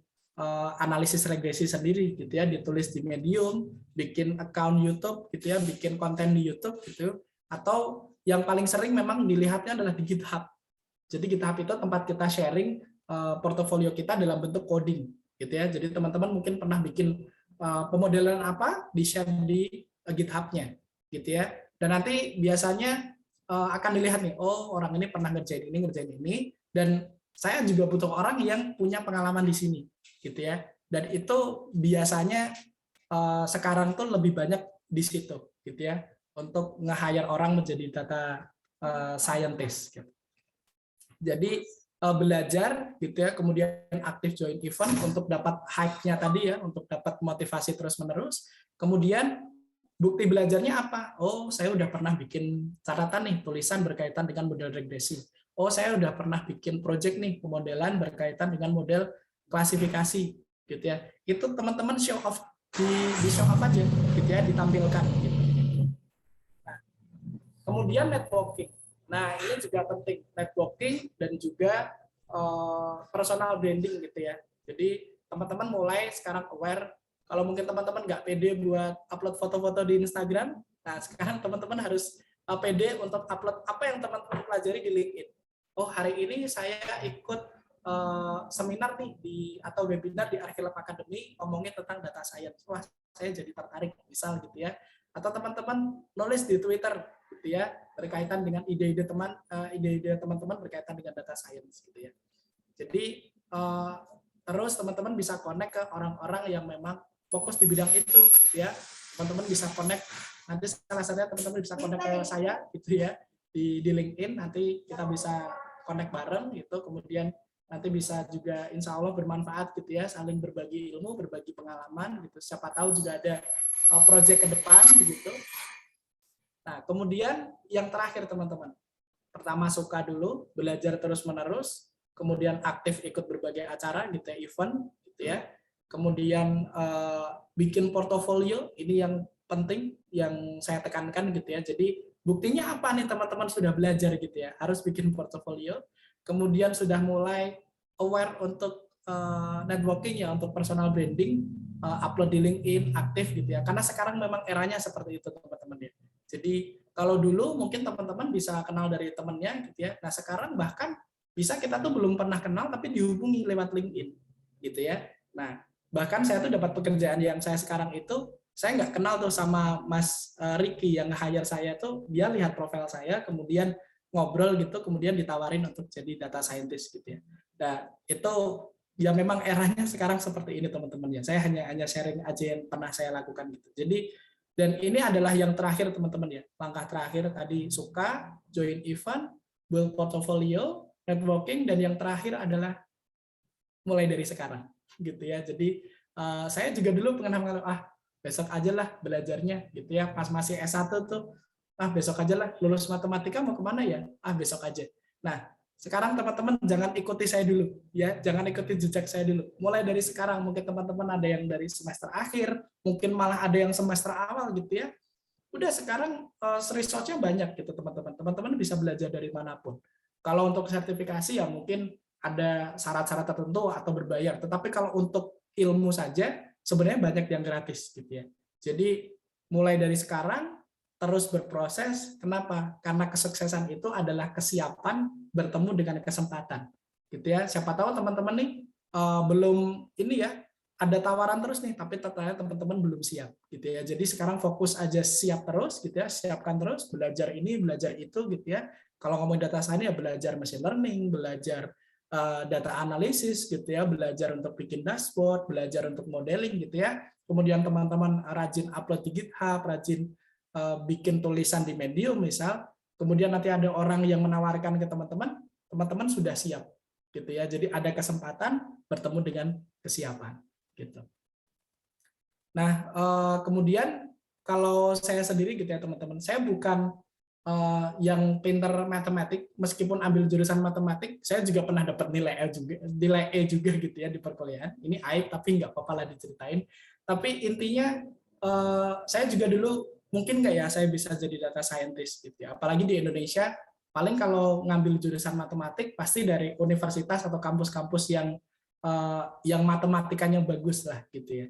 analisis regresi sendiri gitu ya, ditulis di Medium, bikin account YouTube gitu ya, bikin konten di YouTube gitu. Atau yang paling sering memang dilihatnya adalah di GitHub. Jadi GitHub itu tempat kita sharing portofolio kita dalam bentuk coding gitu ya. Jadi teman-teman mungkin pernah bikin pemodelan apa, di-share di GitHub-nya, gitu ya. Dan nanti biasanya akan dilihat nih, oh orang ini pernah ngerjain ini, dan saya juga butuh orang yang punya pengalaman di sini, gitu ya. Dan itu biasanya sekarang tuh lebih banyak di situ, gitu ya, untuk nge-hire orang menjadi data scientist. Gitu. Jadi belajar, gitu ya, kemudian aktif join event untuk dapat hype-nya tadi ya, untuk dapat motivasi terus-menerus. Kemudian bukti belajarnya apa? Oh, saya udah pernah bikin catatan nih, tulisan berkaitan dengan model regresi. Oh, saya udah pernah bikin project nih, pemodelan berkaitan dengan model klasifikasi, gitu ya. Itu teman-teman show off di show off aja, gitu ya, ditampilkan. Gitu. Nah, kemudian networking. Nah, ini juga penting, networking dan juga personal branding, gitu ya. Jadi teman-teman mulai sekarang aware. Kalau mungkin teman-teman nggak pede buat upload foto-foto di Instagram, nah sekarang teman-teman harus pede untuk upload apa yang teman-teman pelajari di LinkedIn. Oh, hari ini saya ikut seminar nih atau webinar di Archilab Academy ngomongin tentang data science. Wah, saya jadi tertarik, misal gitu ya. Atau teman-teman nulis di Twitter gitu ya, berkaitan dengan ide-ide teman-teman berkaitan dengan data science gitu ya. Jadi terus teman-teman bisa connect ke orang-orang yang memang fokus di bidang itu gitu ya. Teman-teman bisa connect, nanti salah satunya teman-teman bisa connect ke saya gitu ya di LinkedIn, nanti kita bisa connect bareng gitu. Kemudian nanti bisa juga insya Allah bermanfaat gitu ya, saling berbagi ilmu, berbagi pengalaman gitu. Siapa tahu juga ada project ke depan begitu. Nah, kemudian yang terakhir teman-teman, pertama suka dulu, belajar terus-menerus, kemudian aktif ikut berbagai acara gitu ya, event gitu ya. Kemudian bikin portofolio, ini yang penting yang saya tekankan gitu ya. Jadi buktinya apa nih teman-teman sudah belajar gitu ya, harus bikin portofolio. Kemudian sudah mulai aware untuk networking ya, untuk personal branding, upload di LinkedIn, aktif gitu ya. Karena sekarang memang eranya seperti itu teman-teman ya. Jadi kalau dulu mungkin teman-teman bisa kenal dari temannya gitu ya. Nah, sekarang bahkan bisa kita tuh belum pernah kenal tapi dihubungi lewat LinkedIn gitu ya. Nah, bahkan saya tuh dapat pekerjaan yang saya sekarang itu, saya nggak kenal tuh sama Mas Ricky yang hire saya tuh, dia lihat profil saya, kemudian ngobrol gitu, kemudian ditawarin untuk jadi data scientist gitu ya. Nah, itu ya memang eranya sekarang seperti ini teman-teman ya. Saya hanya sharing aja yang pernah saya lakukan gitu. Jadi dan ini adalah yang terakhir teman-teman ya. Langkah terakhir tadi suka, join event, build portfolio, networking, dan yang terakhir adalah mulai dari sekarang gitu ya. Jadi saya juga dulu pernah mengalami besok aja lah belajarnya gitu ya. Pas masih S1 tuh besok aja lah, lulus matematika mau kemana ya? Besok aja. Nah, sekarang teman-teman jangan ikuti saya dulu ya, jangan ikuti jejak saya dulu. Mulai dari sekarang, mungkin teman-teman ada yang dari semester akhir, mungkin malah ada yang semester awal gitu ya. Udah sekarang resource-nya banyak gitu teman-teman. Teman-teman bisa belajar dari manapun. Kalau untuk sertifikasi ya mungkin ada syarat-syarat tertentu atau berbayar. Tetapi kalau untuk ilmu saja sebenarnya banyak yang gratis gitu ya. Jadi mulai dari sekarang terus berproses. Kenapa? Karena kesuksesan itu adalah kesiapan bertemu dengan kesempatan. Gitu ya. Siapa tahu teman-teman nih belum ini ya, ada tawaran terus nih, tapi ternyata teman-teman belum siap gitu ya. Jadi sekarang fokus aja siap terus gitu ya, siapkan terus, belajar ini, belajar itu gitu ya. Kalau ngomong data science ya belajar machine learning, belajar data analisis gitu ya, belajar untuk bikin dashboard, belajar untuk modeling gitu ya. Kemudian teman-teman rajin upload di GitHub, rajin bikin tulisan di Medium misal, kemudian nanti ada orang yang menawarkan ke teman-teman, teman-teman sudah siap gitu ya. Jadi ada kesempatan bertemu dengan kesiapan gitu. Nah, kemudian kalau saya sendiri gitu ya teman-teman, saya bukan yang pinter matematik, meskipun ambil jurusan matematik, saya juga pernah dapat nilai E juga gitu ya di perkuliahan. Ini aib tapi nggak apa-apa lah diceritain. Tapi intinya saya juga dulu mungkin nggak ya saya bisa jadi data scientist gitu ya. Apalagi di Indonesia, paling kalau ngambil jurusan matematik pasti dari universitas atau kampus-kampus yang matematikanya bagus lah gitu ya.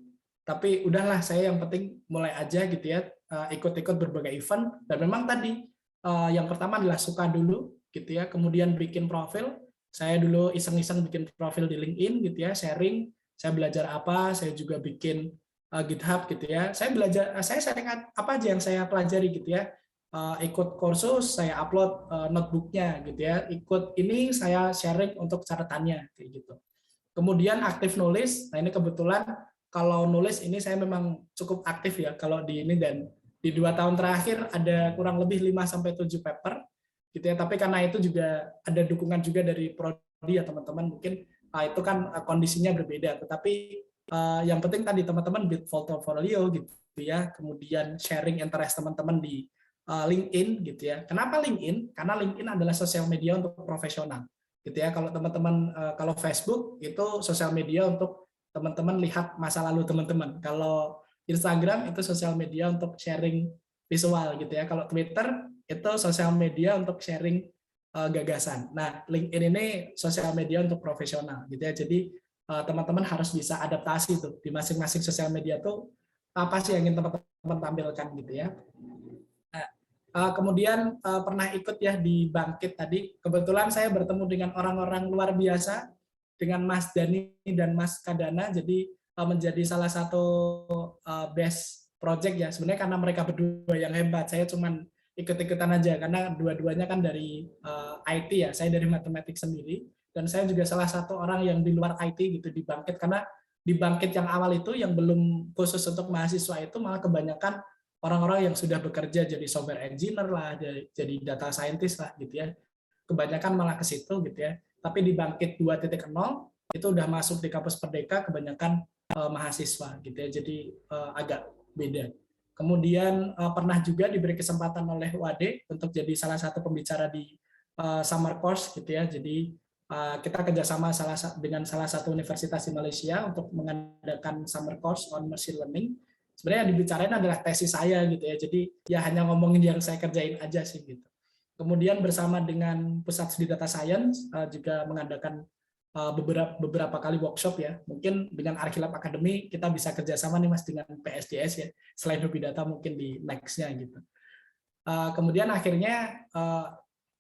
Tapi udahlah, saya yang penting mulai aja gitu ya, ikut-ikut berbagai event. Dan memang tadi yang pertama adalah suka dulu gitu ya, kemudian bikin profil. Saya dulu iseng-iseng bikin profil di LinkedIn gitu ya, sharing saya belajar apa, saya juga bikin GitHub gitu ya. Saya belajar, saya sering apa aja yang saya pelajari gitu ya. Ikut kursus, saya upload notebooknya gitu ya. Ikut ini saya sharing untuk catatannya kayak gitu. Kemudian aktif nulis. Nah ini kebetulan kalau nulis ini saya memang cukup aktif ya kalau di ini, dan di 2 tahun terakhir ada kurang lebih 5-7 paper gitu ya. Tapi karena itu juga ada dukungan juga dari prodi ya teman-teman, mungkin itu kan kondisinya berbeda. Tetapi yang penting tadi teman-teman build portfolio gitu ya, kemudian sharing interest teman-teman di LinkedIn gitu ya. Kenapa LinkedIn? Karena LinkedIn adalah sosial media untuk profesional gitu ya. Kalau teman-teman kalau Facebook itu sosial media untuk teman-teman lihat masa lalu teman-teman. Kalau Instagram itu sosial media untuk sharing visual gitu ya. Kalau Twitter itu sosial media untuk sharing gagasan. Nah, LinkedIn ini sosial media untuk profesional gitu ya. Jadi teman-teman harus bisa adaptasi tuh di masing-masing sosial media tuh apa sih yang ingin teman-teman tampilkan gitu ya. Kemudian pernah ikut ya di Bangkit tadi. Kebetulan saya bertemu dengan orang-orang luar biasa, dengan Mas Dani dan Mas Kadana. Jadi menjadi salah satu best project ya. Sebenarnya karena mereka berdua yang hebat. Saya cuman ikut-ikutan aja karena dua-duanya kan dari IT ya. Saya dari matematik sendiri, dan saya juga salah satu orang yang di luar IT gitu di Bangkit, karena di Bangkit yang awal itu yang belum khusus untuk mahasiswa itu malah kebanyakan orang-orang yang sudah bekerja jadi software engineer lah, jadi data scientist lah gitu ya. Kebanyakan malah ke situ gitu ya. Tapi di Bangkit 2.0 itu udah masuk di kampus Merdeka kebanyakan mahasiswa gitu ya. Jadi agak beda. Kemudian pernah juga diberi kesempatan oleh UAD untuk jadi salah satu pembicara di summer course gitu ya. Jadi kita kerjasama dengan salah satu universitas di Malaysia untuk mengadakan summer course on machine learning. Sebenarnya yang dibicarain adalah tesis saya gitu ya. Jadi ya hanya ngomongin yang saya kerjain aja sih gitu. Kemudian bersama dengan Pusat Studi Data Science juga mengadakan beberapa kali workshop ya. Mungkin dengan Archilab Academy kita bisa kerjasama nih Mas dengan PSDS ya. Selain Hobi Data mungkin di next-nya gitu. Kemudian akhirnya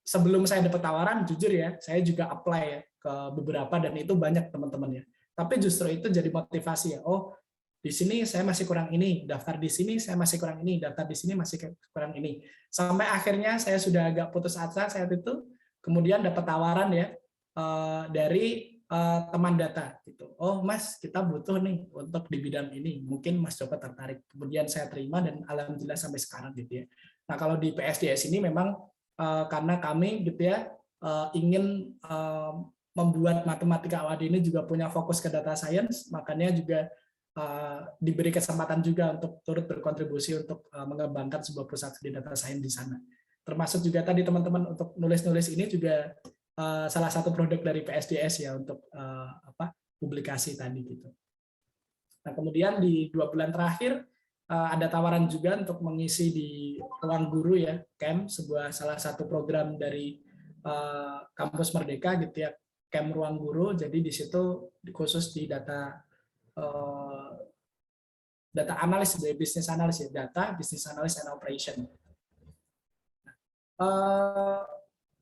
sebelum saya dapat tawaran, jujur ya, saya juga apply ya ke beberapa, dan itu banyak teman-teman ya. Tapi justru itu jadi motivasi ya. Oh, di sini saya masih kurang ini, daftar di sini saya masih kurang ini, daftar di sini masih kurang ini. Sampai akhirnya saya sudah agak putus asa saat itu, kemudian dapat tawaran ya dari teman data gitu. Oh Mas, kita butuh nih untuk di bidang ini, mungkin Mas Joko tertarik. Kemudian saya terima dan alhamdulillah sampai sekarang gitu ya. Nah kalau di PSDS ini memang karena kami gitu ya ingin membuat matematika awal ini juga punya fokus ke data science, makanya juga diberi kesempatan juga untuk turut berkontribusi untuk mengembangkan sebuah pusat studi data science di sana. Termasuk juga tadi teman-teman untuk nulis-nulis ini juga salah satu produk dari PSDS ya untuk publikasi tadi gitu. Nah kemudian di 2 bulan terakhir ada tawaran juga untuk mengisi di Ruang Guru ya, camp, salah satu program dari kampus Merdeka gitu ya, camp Ruang Guru. Jadi di situ khusus di data analis, bisnis analis ya, data, bisnis analis and operation.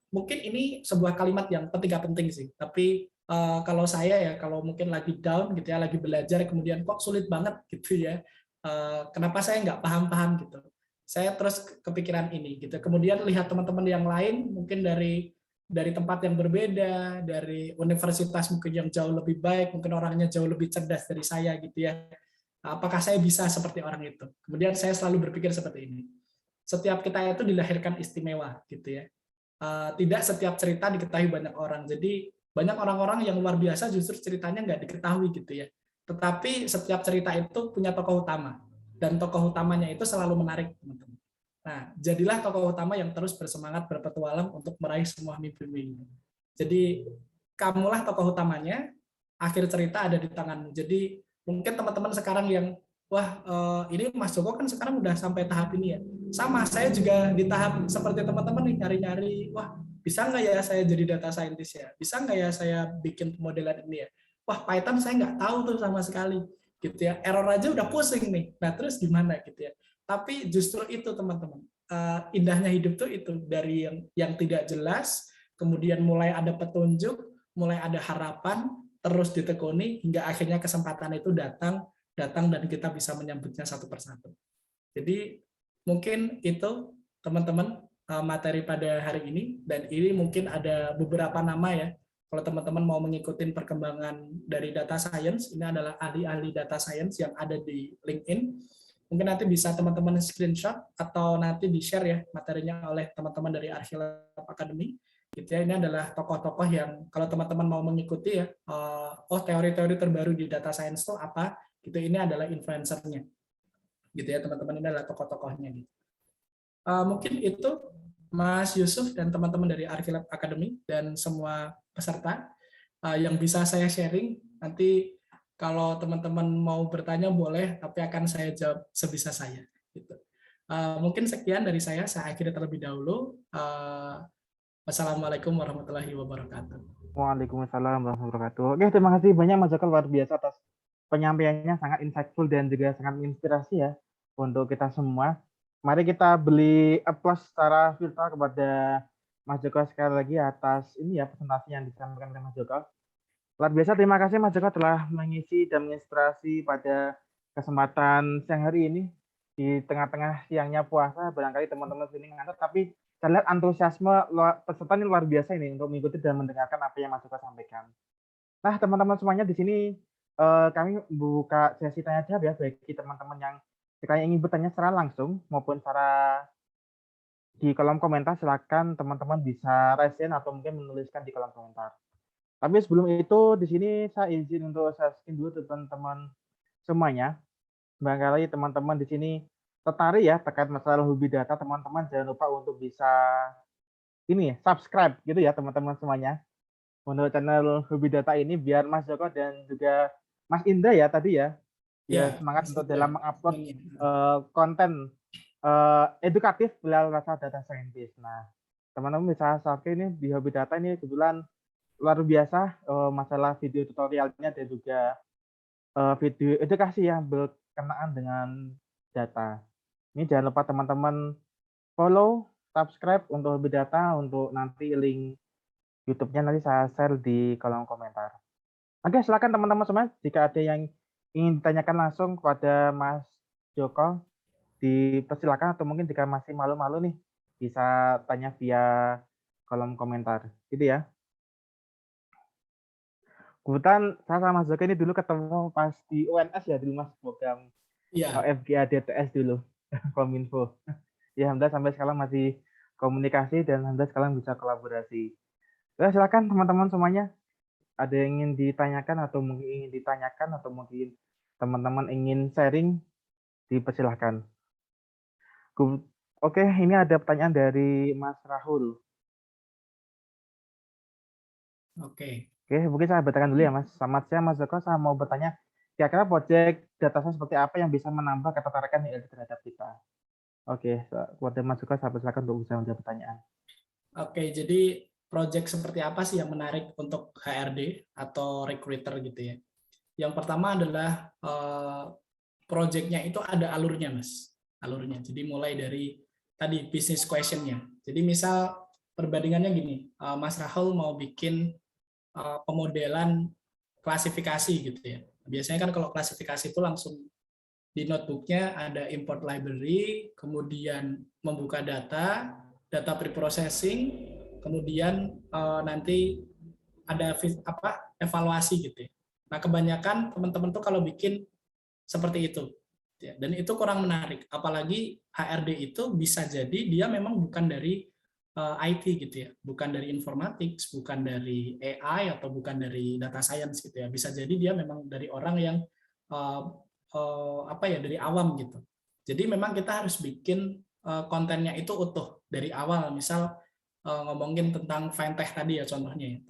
Mungkin ini sebuah kalimat yang penting sih, tapi kalau saya ya, kalau mungkin lagi down gitu ya, lagi belajar kemudian kok sulit banget gitu ya, kenapa saya nggak paham gitu, saya terus kepikiran ini gitu. Kemudian lihat teman-teman yang lain mungkin dari tempat yang berbeda, dari universitas mungkin yang jauh lebih baik, mungkin orangnya jauh lebih cerdas dari saya gitu ya. Apakah saya bisa seperti orang itu? Kemudian saya selalu berpikir seperti ini. Setiap kita itu dilahirkan istimewa gitu ya. Tidak setiap cerita diketahui banyak orang. Jadi banyak orang-orang yang luar biasa justru ceritanya nggak diketahui gitu ya. Tetapi setiap cerita itu punya tokoh utama. Dan tokoh utamanya itu selalu menarik, teman-teman. Nah, jadilah tokoh utama yang terus bersemangat berpetualang untuk meraih semua mimpi-mimpi. Jadi kamulah tokoh utamanya, akhir cerita ada di tanganmu. Jadi mungkin teman-teman sekarang yang wah ini Mas Joko kan sekarang udah sampai tahap ini ya. Sama, saya juga di tahap seperti teman-teman nih, nyari-nyari, wah bisa nggak ya saya jadi data scientist ya? Bisa nggak ya saya bikin modelan ini ya? Wah Python saya nggak tahu tuh sama sekali gitu ya. Error aja udah pusing nih. Nah terus gimana gitu ya? Tapi justru itu teman-teman, indahnya hidup tuh itu dari yang tidak jelas, kemudian mulai ada petunjuk, mulai ada harapan, terus ditekuni hingga akhirnya kesempatan itu datang datang dan kita bisa menyambutnya satu persatu. Jadi mungkin itu teman-teman materi pada hari ini, dan ini mungkin ada beberapa nama ya. Kalau teman-teman mau mengikuti perkembangan dari data science, ini adalah ahli-ahli data science yang ada di LinkedIn. Mungkin nanti bisa teman-teman screenshot atau nanti di-share ya materinya oleh teman-teman dari Archilab Academy. Gitu ya, ini adalah tokoh-tokoh yang kalau teman-teman mau mengikuti ya, teori-teori terbaru di data science itu apa, gitu, ini adalah influencernya. Gitu ya teman-teman, ini adalah tokoh-tokohnya gitu. Mungkin itu Mas Yusuf dan teman-teman dari Archilab Academy dan semua peserta yang bisa saya sharing. Nanti kalau teman-teman mau bertanya boleh, tapi akan saya jawab sebisa saya. Gitu. Mungkin sekian dari saya akhiri terlebih dahulu. Wassalamualaikum warahmatullahi wabarakatuh. Waalaikumsalam warahmatullahi wabarakatuh. Oke, terima kasih banyak Mas Joko, luar biasa atas penyampaiannya, sangat insightful dan juga sangat menginspirasi ya untuk kita semua. Mari kita beli applause secara virtual kepada Mas Joko sekali lagi atas ini ya presentasi yang disampaikan oleh Mas Joko. Luar biasa, terima kasih Mas Joko telah mengisi dan menginspirasi pada kesempatan siang hari ini. Di tengah-tengah siangnya puasa, barangkali teman-teman sini ngantuk, tapi saya lihat antusiasme peserta ini luar biasa ini untuk mengikuti dan mendengarkan apa yang Mas Joko sampaikan. Nah, teman-teman semuanya di sini kami buka sesi tanya jawab ya, bagi teman-teman yang sekiranya ingin bertanya secara langsung maupun secara di kolom komentar, silakan teman-teman bisa raise hand atau mungkin menuliskan di kolom komentar. Tapi sebelum itu, di sini saya izin untuk sharing dulu teman-teman semuanya. Barangkali teman-teman di sini tertarik ya terkait masalah hobi data, teman-teman jangan lupa untuk bisa ini subscribe gitu ya teman-teman semuanya untuk channel hobi data ini, biar Mas Joko dan juga Mas Indra ya tadi ya Ya, semangat Mas untuk Indra. dalam mengupload konten edukatif beliau rasa data scientist. Nah, teman-teman bisa subscribe ini di hobi data ini kebetulan luar biasa masalah video tutorialnya dan juga video edukasi yang berkenaan dengan data. Ini jangan lupa teman-teman follow, subscribe untuk hobi data, untuk nanti link YouTube-nya nanti saya share di kolom komentar. Oke, silakan teman-teman semua jika ada yang ingin ditanyakan langsung kepada Mas Joko, dipersilakan, atau mungkin jika masih malu-malu nih bisa tanya via kolom komentar. Gitu ya. Kebetulan saya sama Mas Joko ini dulu ketemu pas di UNS ya dulu Mas, program FGA DTS dulu, Kominfo. Ya, alhamdulillah sampai sekarang masih komunikasi dan alhamdulillah sekarang bisa kolaborasi. Ya, silakan teman-teman semuanya. Ada yang ingin ditanyakan atau mungkin teman-teman ingin sharing, dipersilahkan. Oke, ini ada pertanyaan dari Mas Rahul. Oke, mungkin saya bacakan dulu ya Mas. Selamat siang Mas Joko, saya mau bertanya, kira-kira proyek data science seperti apa yang bisa menambah ketertarikan HRD terhadap kita? Oke, kepada Mas Joko saya persilakan untuk bisa menjawab pertanyaan. Oke, jadi project seperti apa sih yang menarik untuk HRD atau recruiter gitu ya? Yang pertama adalah project-nya itu ada alurnya, Mas. Alurnya. Jadi mulai dari tadi business question-nya. Jadi misal perbandingannya gini, Mas Rahul mau bikin pemodelan klasifikasi gitu ya. Biasanya kan kalau klasifikasi itu langsung di notebook-nya ada import library, kemudian membuka data, data preprocessing, kemudian nanti ada evaluasi gitu ya. Nah, kebanyakan teman-teman tuh kalau bikin seperti itu. Dan itu kurang menarik. Apalagi HRD itu bisa jadi dia memang bukan dari IT gitu ya, bukan dari informatics, bukan dari AI atau bukan dari data science gitu ya. Bisa jadi dia memang dari orang yang dari awam gitu. Jadi memang kita harus bikin kontennya itu utuh dari awal. Misal ngomongin tentang fintech tadi ya contohnya.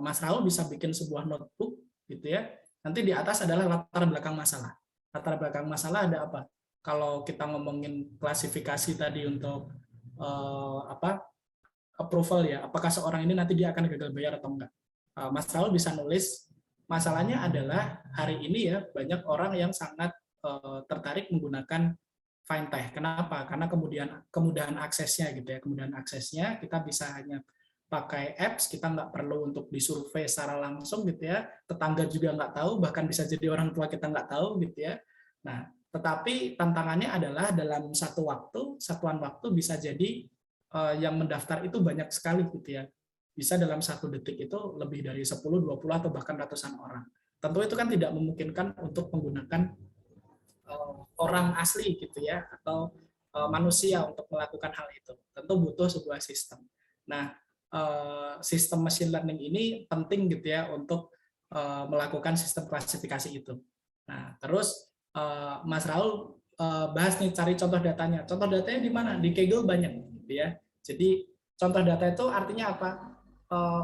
Mas Raul bisa bikin sebuah notebook gitu ya. Nanti di atas adalah latar belakang masalah. Latar belakang masalah ada apa? Kalau kita ngomongin klasifikasi tadi untuk approval ya, apakah seorang ini nanti dia akan gagal bayar atau enggak. Mas Raul bisa nulis, masalahnya adalah hari ini ya banyak orang yang sangat tertarik menggunakan fintech. Kenapa? Karena kemudahan aksesnya gitu ya. Kemudahan aksesnya kita bisa hanya pakai apps, kita nggak perlu untuk disurvei secara langsung gitu ya, tetangga juga nggak tahu, bahkan bisa jadi orang tua kita nggak tahu gitu ya. Nah, tetapi tantangannya adalah dalam satuan waktu bisa jadi yang mendaftar itu banyak sekali gitu ya. Bisa dalam 1 detik itu lebih dari 10, 20 atau bahkan ratusan orang. Tentu itu kan tidak memungkinkan untuk menggunakan orang asli gitu ya, atau manusia untuk melakukan hal itu. Tentu butuh sebuah sistem. Nah, sistem machine learning ini penting gitu ya untuk melakukan sistem klasifikasi itu. Nah, terus Mas Raul bahas nih, cari contoh datanya. Contoh datanya di mana? Di Kaggle banyak gitu ya. Jadi contoh data itu artinya apa?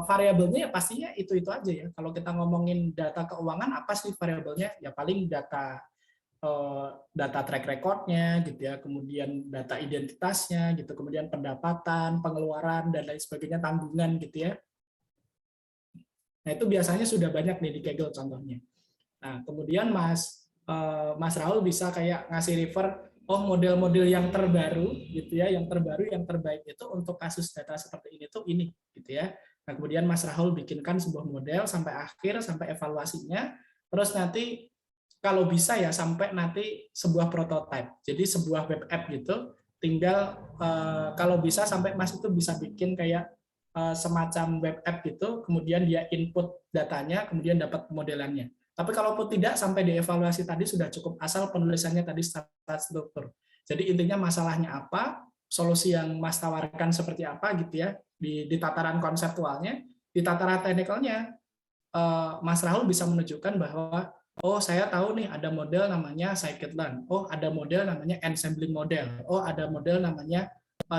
Variabelnya ya pastinya itu aja ya. Kalau kita ngomongin data keuangan, apa sih variabelnya? Ya paling data track record-nya gitu ya, kemudian data identitasnya gitu, kemudian pendapatan, pengeluaran dan lain sebagainya, tanggungan gitu ya. Nah, itu biasanya sudah banyak nih di Kaggle contohnya. Nah, kemudian Mas Raul bisa kayak ngasih refer, oh model-model yang terbaru gitu ya, yang terbaik itu untuk kasus data seperti ini tuh ini gitu ya. Nah, kemudian Mas Raul bikinkan sebuah model sampai akhir, sampai evaluasinya, terus nanti kalau bisa ya sampai nanti sebuah prototype. Jadi sebuah web app gitu, tinggal kalau bisa sampai Mas itu bisa bikin kayak semacam web app gitu, kemudian dia input datanya, kemudian dapat modelannya. Tapi kalaupun tidak, sampai dievaluasi tadi sudah cukup, asal penulisannya tadi secara struktur. Jadi intinya masalahnya apa, solusi yang Mas tawarkan seperti apa gitu ya, di tataran konseptualnya, di tataran teknikalnya, Mas Rahul bisa menunjukkan bahwa oh saya tahu nih ada model namanya scikit-learn, oh ada model namanya ensembling model, oh ada model namanya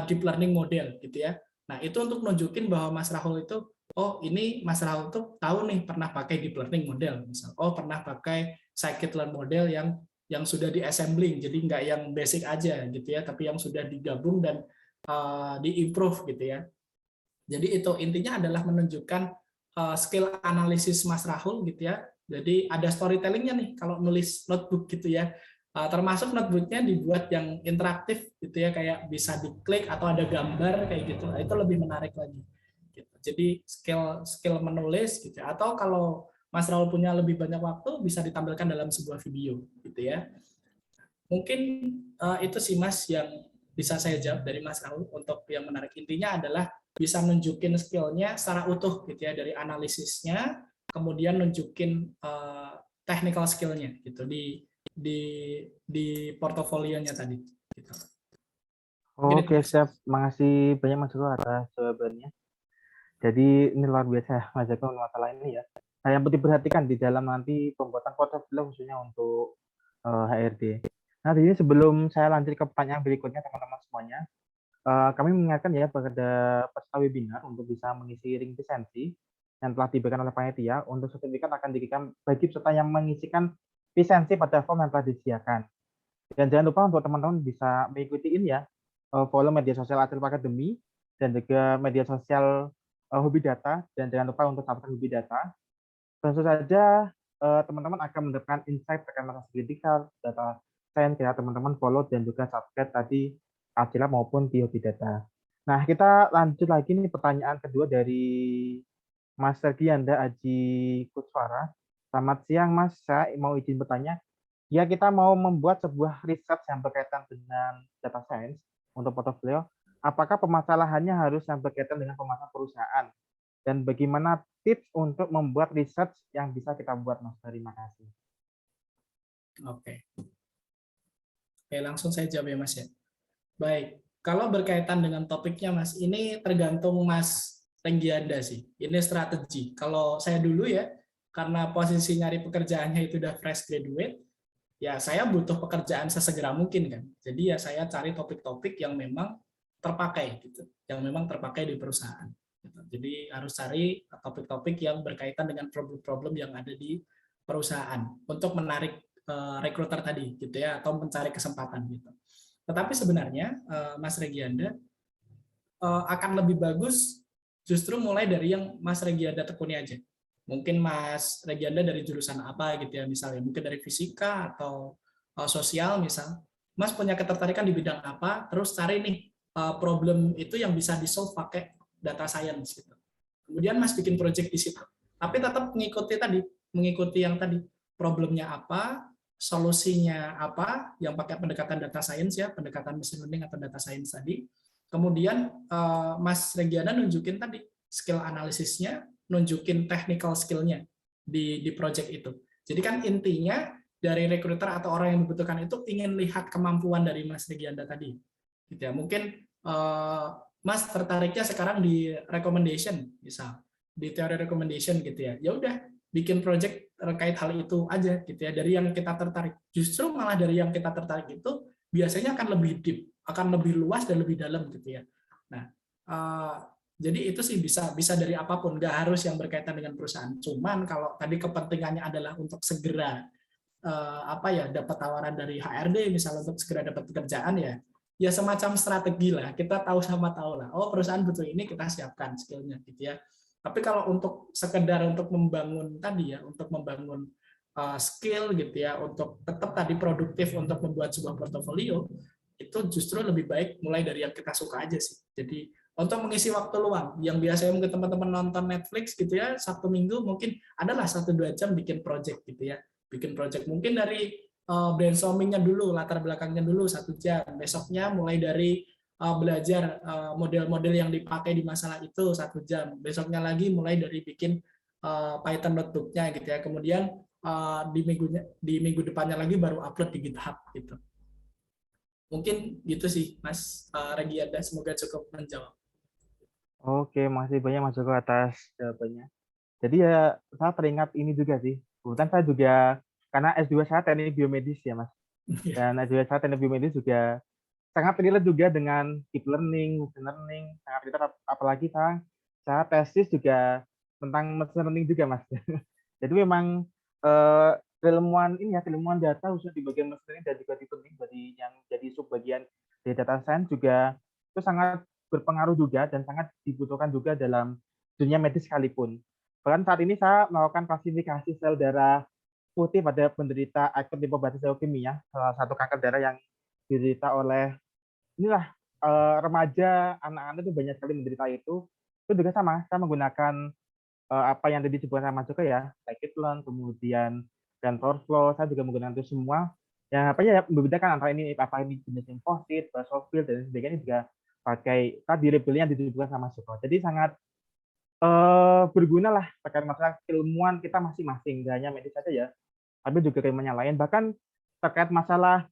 deep learning model gitu ya. Nah itu untuk nunjukin bahwa Mas Rahul itu, oh ini Mas Rahul tuh tahu nih pernah pakai deep learning model, misal, oh pernah pakai scikit-learn model yang sudah di assembling, jadi nggak yang basic aja gitu ya, tapi yang sudah digabung dan di-improve gitu ya. Jadi itu intinya adalah menunjukkan skill analisis Mas Rahul gitu ya. Jadi ada storytellingnya nih kalau nulis notebook gitu ya. Termasuk notebooknya dibuat yang interaktif gitu ya, kayak bisa diklik atau ada gambar kayak gitu. Nah, itu lebih menarik lagi. Gitu. Jadi skill menulis gitu ya. Atau kalau Mas Rahul punya lebih banyak waktu, bisa ditampilkan dalam sebuah video gitu ya. Mungkin itu sih Mas yang bisa saya jawab dari Mas Rahul. Untuk yang menarik intinya adalah bisa nunjukin skillnya secara utuh gitu ya, dari analisisnya, kemudian nunjukin technical skillnya gitu di portofolionya tadi. Gitu. Oke, siap. Makasih banyak Mas Joko atas jawabannya. Jadi ini luar biasa Mas Joko masalah ini ya. Nah, yang penting perhatikan di dalam nanti pembuatan portofolio khususnya untuk HRD. Nah, di sini sebelum saya lanjut ke pertanyaan berikutnya teman-teman semuanya, kami mengingatkan ya kepada peserta webinar untuk bisa mengisi link lisensi yang telah diberikan oleh panitia. Untuk sertifikat akan diberikan bagi peserta yang mengisikan lisensi pada form yang telah disediakan. Dan jangan lupa untuk teman-teman bisa mengikuti ini ya, follow media sosial Athlete Academy dan juga media sosial Hobi Data, dan jangan lupa untuk subscribe Hobi Data. Tentu saja teman-teman akan mendapatkan insight terkait masalah kritikal, data science ya, teman-teman follow dan juga subscribe tadi Adila maupun di Hobi Data. Nah, kita lanjut lagi nih pertanyaan kedua dari Mas Sergianda Aji Kutswara. Selamat siang Mas, saya mau izin bertanya. Ya, kita mau membuat sebuah riset yang berkaitan dengan data science untuk portofolio. Apakah permasalahannya harus yang berkaitan dengan pemasaran perusahaan? Dan bagaimana tips untuk membuat riset yang bisa kita buat, Mas? Terima kasih. Oke, langsung saya jawab ya Mas ya. Baik, kalau berkaitan dengan topiknya Mas, ini tergantung Mas Renggianda sih. Ini strategi. Kalau saya dulu ya, karena posisi nyari pekerjaannya itu udah fresh graduate, ya saya butuh pekerjaan sesegera mungkin kan. Jadi ya saya cari topik-topik yang memang terpakai gitu, yang memang terpakai di perusahaan. Jadi harus cari topik-topik yang berkaitan dengan problem-problem yang ada di perusahaan untuk menarik rekruter tadi gitu ya, atau mencari kesempatan gitu. Tetapi sebenarnya Mas Regianda akan lebih bagus justru mulai dari yang Mas Regianda tekuni aja. Mungkin Mas Regianda dari jurusan apa gitu ya, misalnya mungkin dari fisika atau sosial misal. Mas punya ketertarikan di bidang apa, terus cari nih problem itu yang bisa di-solve pakai data science gitu. Kemudian Mas bikin project di situ. Tapi tetap mengikuti yang tadi, problemnya apa, solusinya apa, yang pakai pendekatan data science ya, pendekatan machine learning atau data science tadi. Kemudian Mas Regiana nunjukin tadi skill analisisnya, nunjukin technical skill-nya di project itu. Jadi kan intinya dari recruiter atau orang yang membutuhkan itu ingin lihat kemampuan dari Mas Regianda tadi. Gitu ya. Mungkin Mas tertariknya sekarang di recommendation, misal di teori recommendation gitu ya. Ya udah, bikin project terkait hal itu aja gitu ya. Dari yang kita tertarik. Justru malah dari yang kita tertarik itu biasanya akan lebih deep, akan lebih luas dan lebih dalam gitu ya. Nah, jadi itu sih bisa dari apapun, nggak harus yang berkaitan dengan perusahaan. Cuman kalau tadi kepentingannya adalah untuk segera dapat tawaran dari HRD misalnya untuk segera dapat pekerjaan ya semacam strategi lah, kita tahu lah, oh perusahaan butuh ini, kita siapkan skillnya gitu ya. Tapi kalau untuk sekedar untuk membangun tadi ya, untuk membangun skill gitu ya, untuk tetap tadi produktif untuk membuat sebuah portofolio, itu justru lebih baik mulai dari yang kita suka aja sih. Jadi untuk mengisi waktu luang, yang biasanya mungkin teman-teman nonton Netflix gitu ya, Sabtu Minggu mungkin adalah 1-2 jam bikin project gitu ya. Bikin project mungkin dari brainstormingnya dulu, latar belakangnya dulu 1 jam. Besoknya mulai dari belajar model-model yang dipakai di masalah itu 1 jam. Besoknya lagi mulai dari bikin Python notebook-nya gitu ya. Kemudian di minggu depannya lagi baru upload di GitHub gitu. Mungkin gitu sih Mas Regianda, semoga cukup menjawab. Oke, masih banyak Mas Joko atas jawabannya. Jadi ya saya teringat ini juga sih. Kebetulan saya juga karena S2 saya teknik biomedis ya Mas. Dan S2 saya teknik biomedis juga sangat relate juga dengan deep learning, machine learning, sangat relate, apalagi saya tesis juga tentang machine learning juga Mas. Jadi memang keilmuan ini ya, keilmuan data khususnya di bagian machine learning dan juga deep learning yang jadi subbagian dari data science juga itu sangat berpengaruh juga dan sangat dibutuhkan juga dalam dunia medis sekalipun. Bahkan saat ini saya melakukan klasifikasi sel darah putih pada penderita akut limfobasis leukemia, salah satu kanker darah yang diderita oleh inilah remaja, anak-anak itu banyak sekali menderita itu. Itu juga sama, saya menggunakan apa yang tadi disebutkan sama juga ya, scikit-learn, kemudian TensorFlow, saya juga menggunakan itu semua. Yang apa ya, membedakan antara ini jenis limfosit, basophil dan sebagainya juga pakai tadi labelnya disebutkan sama Joko. Jadi sangat berguna lah terkait masalah keilmuan kita masing-masing, gak hanya medis saja ya, tapi juga keilmuan yang lain. Bahkan terkait masalah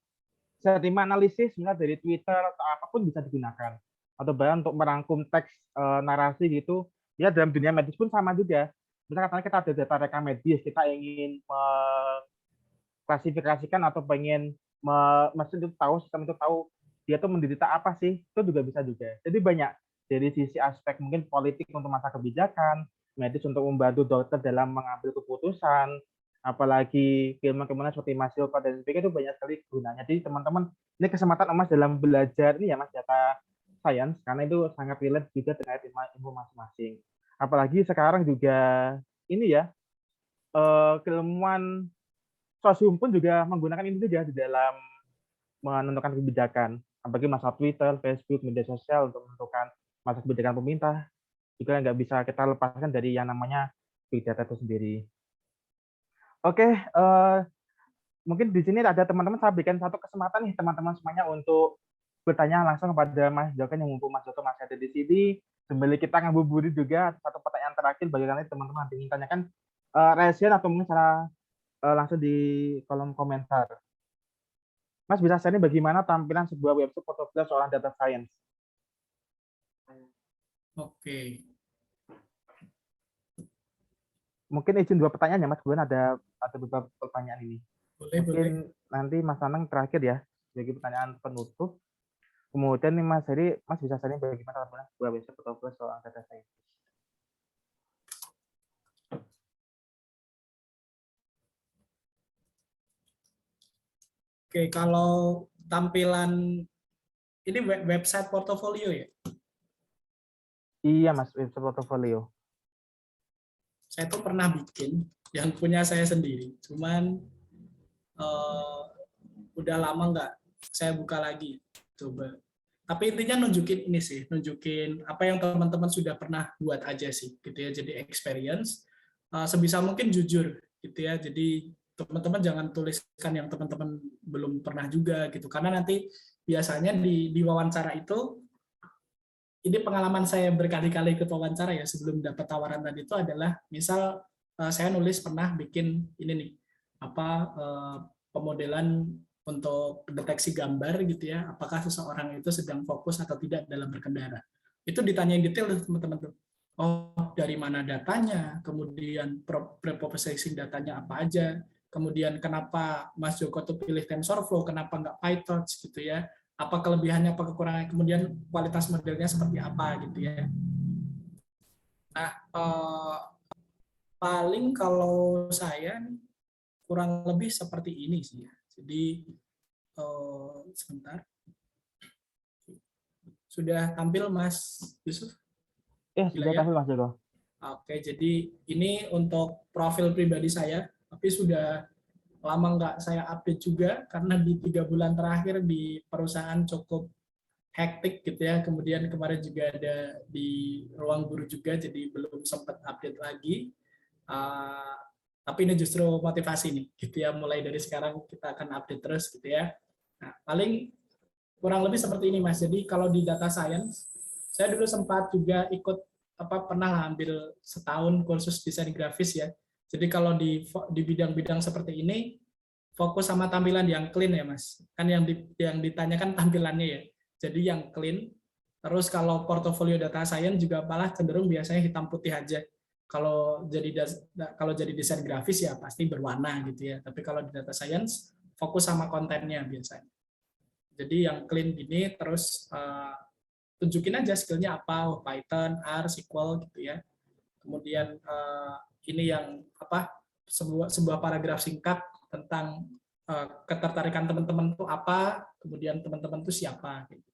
sentimen analisis, misalnya dari Twitter atau apapun bisa digunakan. Atau bahkan untuk merangkum teks narasi gitu, ya dalam dunia medis pun sama juga. Misalnya katanya kita ada data rekam medis, kita ingin klasifikasikan atau pengen mesin itu tahu, sistem itu tahu dia tuh menderita apa sih, itu juga bisa juga. Jadi banyak dari sisi aspek mungkin politik untuk masa kebijakan, medis untuk membantu dokter dalam mengambil keputusan, apalagi keilmuan seperti Mas Yoko dan sebagainya itu banyak sekali gunanya. Jadi teman-teman, ini kesempatan emas dalam belajar ini ya Mas, data science, karena itu sangat relate juga dengan ilmu masing-masing. Apalagi sekarang juga ini ya, keilmuan sosium pun juga menggunakan ini juga di dalam menentukan kebijakan. Apalagi masalah Twitter, Facebook, media sosial untuk menentukan masalah kebijakan pemerintah juga nggak bisa kita lepaskan dari yang namanya big data itu sendiri. Oke, mungkin di sini ada teman-teman, saya berikan satu kesempatan nih teman-teman semuanya untuk bertanya langsung kepada Mas Joko, yang mumpung Mas Joko masih ada di sini. Sambil kita ngabuburit juga, satu pertanyaan terakhir bagi kalian teman-teman yang ingin tanyakan, raise hand atau mungkin secara langsung di kolom komentar. Mas bisa sharing bagaimana tampilan sebuah website portofolio seorang data science? Oke. Mungkin izin 2 pertanyaan ya Mas, kemudian ada beberapa pertanyaan ini. Boleh. Nanti Mas Anang terakhir ya, sebagai pertanyaan penutup. Kemudian nih Mas Heri, Mas bisa sharing bagaimana tampilan sebuah website portofolio seorang data science? Oke, kalau tampilan ini website portofolio ya? Iya Mas, website portofolio. Saya tuh pernah bikin yang punya saya sendiri, cuman udah lama nggak saya buka lagi. Coba. Tapi intinya nunjukin ini sih, nunjukin apa yang teman-teman sudah pernah buat aja sih, gitu ya. Jadi experience, sebisa mungkin jujur, gitu ya. Jadi teman-teman jangan tuliskan yang teman-teman belum pernah juga, gitu. Karena nanti biasanya di wawancara itu, ini pengalaman saya berkali-kali ikut wawancara ya sebelum dapat tawaran tadi itu adalah, misal saya nulis pernah bikin ini nih, apa pemodelan untuk deteksi gambar gitu ya, apakah seseorang itu sedang fokus atau tidak dalam berkendara. Itu ditanyain detail tuh teman-teman tuh. Oh, dari mana datanya, kemudian pre-processing datanya apa aja, kemudian kenapa Mas Joko tuh pilih TensorFlow, kenapa nggak PyTorch gitu ya, apa kelebihannya, apa kekurangannya, kemudian kualitas modelnya seperti apa gitu ya. Nah, paling kalau saya kurang lebih seperti ini sih ya. Jadi sebentar. Sudah tampil Mas Yusuf? Sudah Ya. tahu Mas Joko. Oke, jadi ini untuk profil pribadi saya, tapi sudah lama nggak saya update juga karena di 3 bulan terakhir di perusahaan cukup hektik gitu ya. Kemudian kemarin juga ada di ruang guru juga, jadi belum sempat update lagi. Tapi ini justru motivasi nih, gitu ya. Mulai dari sekarang kita akan update terus gitu ya. Nah, paling kurang lebih seperti ini Mas. Jadi kalau di data science, saya dulu sempat juga ikut pernah ambil setahun kursus desain grafis ya. Jadi kalau di bidang-bidang seperti ini fokus sama tampilan yang clean ya Mas. Kan yang ditanyakan tampilannya ya. Jadi yang clean. Terus kalau portofolio data science juga malah cenderung biasanya hitam putih aja. Kalau jadi desain grafis ya pasti berwarna gitu ya. Tapi kalau di data science fokus sama kontennya biasanya. Jadi yang clean gini, terus tunjukin aja skillnya apa, Python, R, SQL gitu ya. Kemudian ini yang sebuah paragraf singkat tentang ketertarikan teman-teman itu apa, kemudian teman-teman itu siapa. Gitu.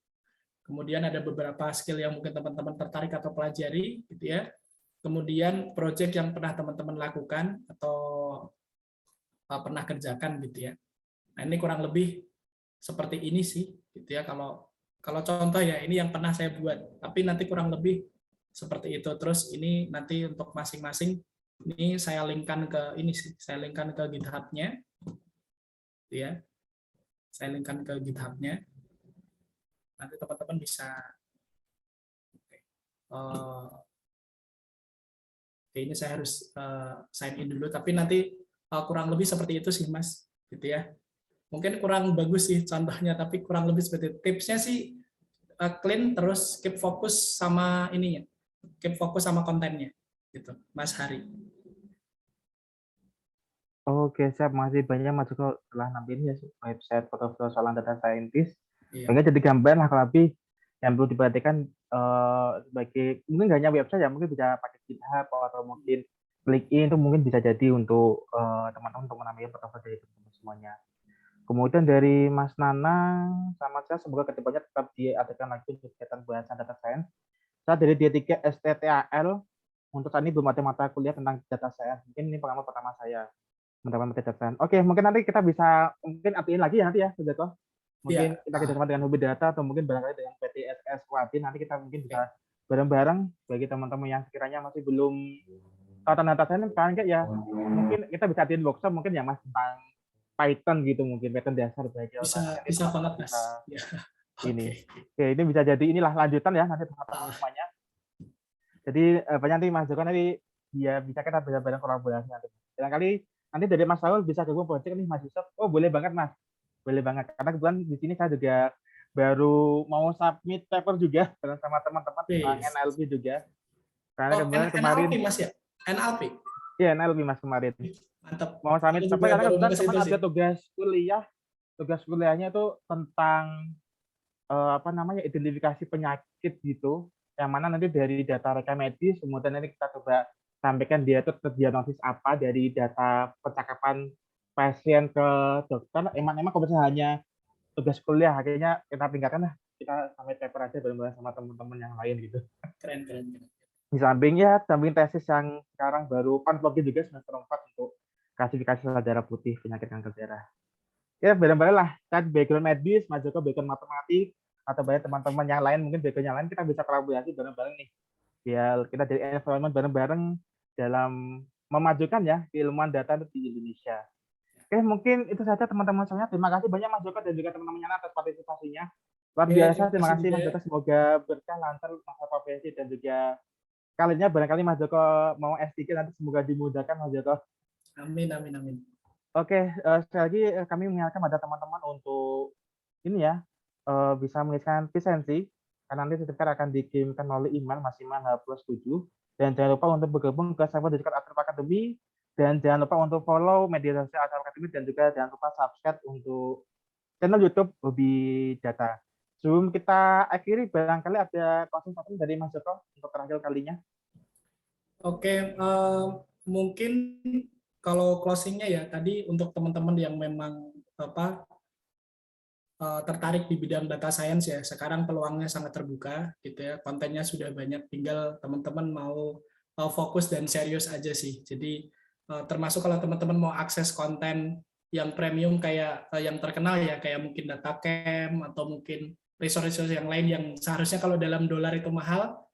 Kemudian ada beberapa skill yang mungkin teman-teman tertarik atau pelajari, gitu ya. Kemudian project yang pernah teman-teman lakukan atau pernah kerjakan gitu ya. Nah ini kurang lebih seperti ini sih, gitu ya. Kalau contoh ya ini yang pernah saya buat, tapi nanti kurang lebih seperti itu. Terus ini nanti untuk masing-masing ini saya linkkan ke ini sih, saya linkkan ke GitHub-nya, gitu ya. Saya linkkan ke GitHub-nya. Nanti teman-teman bisa. Oke, ini saya harus sign in dulu, tapi nanti kurang lebih seperti itu sih Mas, gitu ya. Mungkin kurang bagus sih contohnya, tapi kurang lebih seperti itu. Tipsnya sih clean, terus keep fokus sama ininya, keep fokus sama kontennya, gitu, Mas Hari. Oke, siap. Makasih banyak Mas Joko telah nampilin ya website portofolio soal data scientist. Iya. Sehingga jadi gambar lah kalau lebih yang perlu diperhatikan sebagai mungkin nggak hanya website ya, mungkin bisa pakai GitHub atau mungkin LinkedIn itu mungkin bisa jadi untuk teman-teman untuk menampilkan portofolio dari teman-teman semuanya. Kemudian dari Mas Nana sama saya, semoga kedepannya tetap diadakan lagi kegiatan bahasan data science. Saya dari D3 STTAL, untuk saat ini belum ada mata kuliah tentang data science. Mungkin ini pengalaman pertama saya mendapat data science. Oke, mungkin nanti kita bisa mungkin update lagi ya nanti ya, Joko. Mungkin Iya. kita kerjasama dengan Hobi Data atau mungkin barangkali dengan PTSS Wadin, nanti kita mungkin bisa bareng-bareng bagi teman-teman yang sekiranya masih belum tahu tentang data science, kan ya mungkin kita bisa adain workshop mungkin ya Mas tentang Python gitu, mungkin Python dasar belajar. Bisa banget Mas. Ya. Ini. Oke, ini bisa jadi inilah lanjutan ya nanti teman-teman semuanya. Jadi banyak nanti Mas Joko nanti dia bisa kita bareng-bareng kolaborasi nanti. Barangkali nanti dari Mas Saul bisa gabung project nih Mas Yusuf. Oh boleh banget Mas, boleh banget. Karena kebetulan di sini saya juga baru mau submit paper juga bareng sama teman-teman tentang NLP juga. Karena kebetulan kemarin NLP Mas ya, NLP. Iya NLP Mas kemarin. Mantap. Mau submit paper karena kebetulan teman ada tugas kuliah. Tugas kuliahnya itu tentang identifikasi penyakit gitu, yang mana nanti dari data rekam medis, kemudian nanti kita coba sampaikan dia itu terdiagnosis apa dari data percakapan pasien ke dokter. Emang kalau misalnya hanya tugas kuliah, akhirnya kita tinggalkan lah, kita sampai paper aja bareng-bareng sama teman-teman yang lain gitu. Keren. Di samping tesis yang sekarang baru konvlogi juga semester 4 untuk klasifikasi sel darah putih penyakit kanker darah. Ya bareng-bareng lah, kan background medis, Mas Joko background matematik, atau banyak teman-teman yang lain, mungkin background yang lain, kita bisa kolaborasi bareng-bareng nih. Biar kita jadi environment bareng-bareng dalam memajukan ya keilmuan data di Indonesia. Oke, mungkin itu saja teman-teman semuanya. Terima kasih banyak Mas Joko dan juga teman-teman yang atas partisipasinya. Luar Oke, biasa, terima terima kasih kasih juga. Mas Joko. Semoga berkah lancar masa profesi dan juga kalinya barangkali Mas Joko mau S3 nanti semoga dimudahkan Mas Joko. Amin, amin, amin. Oke, sekali lagi kami mengingatkan pada teman-teman untuk ini ya, bisa mengisikan presensi, karena nanti sertifikat akan dikirimkan melalui email maksimal H+7. Dan jangan lupa untuk bergabung ke server Discord Atrip Academy, dan jangan lupa untuk follow media sosial Atrip Academy, dan juga jangan lupa subscribe untuk channel YouTube Hobi Data. Sebelum kita akhiri, barangkali ada closing statement dari Mas Joko untuk terakhir kalinya. Oke, mungkin kalau closingnya ya tadi untuk teman-teman yang memang tertarik di bidang data science ya, sekarang peluangnya sangat terbuka gitu ya, kontennya sudah banyak, tinggal teman-teman mau fokus dan serius aja sih. Jadi termasuk kalau teman-teman mau akses konten yang premium kayak yang terkenal ya, kayak mungkin DataCamp atau mungkin resource-resource yang lain yang seharusnya kalau dalam dolar itu mahal,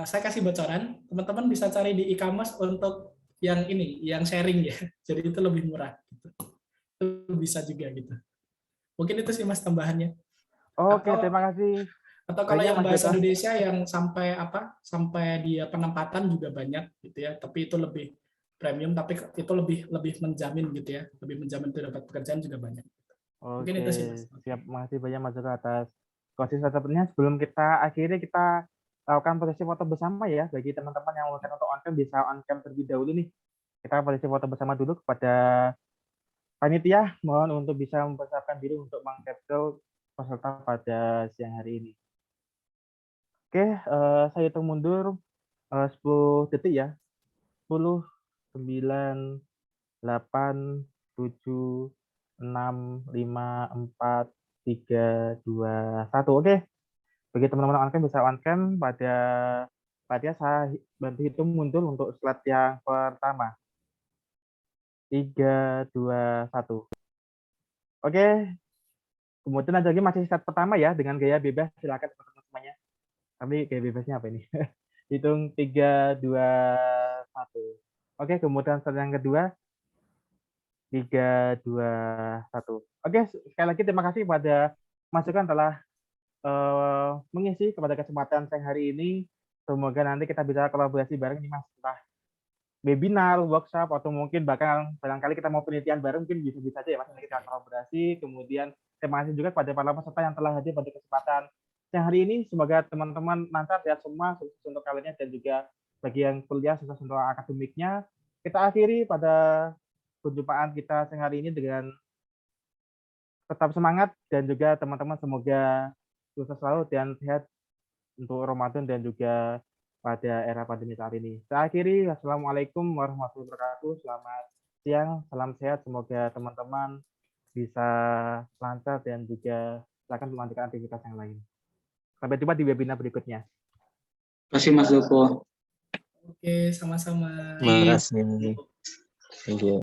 saya kasih bocoran, teman-teman bisa cari di e-commerce untuk yang ini, yang sharing ya, jadi itu lebih murah. Gitu. Itu bisa juga gitu. Mungkin itu sih Mas tambahannya. Oke, Atau terima kasih kalau banyak yang Mas bahasa Joko. Indonesia yang sampai dia penempatan juga banyak gitu ya, tapi itu lebih premium, tapi itu lebih menjamin gitu ya, lebih menjamin itu dapat pekerjaan juga banyak. Mungkin Oke, itu sih Mas. siap. Makasih banyak Mas Joko atas konsistensinya. Sebelum kita akhiri, kita lakukan posisi foto bersama ya. Bagi teman-teman yang mau untuk on-cam, bisa on-cam terlebih dahulu nih. Kita posisi foto bersama dulu kepada panitia. Mohon untuk bisa mempersiapkan diri untuk meng-capture peserta pada siang hari ini. Oke, saya hitung mundur 10 detik ya. 10, 9, 8, 7, 6, 5, 4, 3, 2, 1. Oke, bagi teman-teman on-cam bisa on-cam pada saya bantu hitung mundur untuk slide yang pertama. 3, 2, 1. Oke, kemudian ada lagi masih slide pertama ya dengan gaya bebas, silakan teman-teman semuanya. Tapi gaya bebasnya apa ini? Hitung 3, 2, 1. Oke, kemudian slide yang kedua. 3, 2, 1. Oke, sekali lagi terima kasih pada Mas Joko telah mengisi kepada kesempatan siang hari ini. Semoga nanti kita bisa kolaborasi bareng nih Mas, entah webinar, workshop, atau mungkin bahkan barangkali kita mau penelitian bareng, mungkin bisa-bisa aja ya Mas, nanti kita kolaborasi. Kemudian terima kasih juga kepada para peserta yang telah hadir pada kesempatan siang hari ini. Semoga teman-teman lancar ya semua, sukses untuk kalian dan juga bagi yang kuliah, sukses untuk akademiknya. Kita akhiri pada perjumpaan kita siang hari ini dengan tetap semangat dan juga teman-teman semoga sukses selalu dan sehat untuk Ramadan dan juga pada era pandemi saat ini. Saya akhiri, Assalamualaikum warahmatullahi wabarakatuh. Selamat siang, salam sehat. Semoga teman-teman bisa lancar dan juga silakan melanjutkan aktivitas yang lain. Sampai jumpa di webinar berikutnya. Terima kasih Mas Joko. Oke, sama-sama. Terima kasih. Thank you.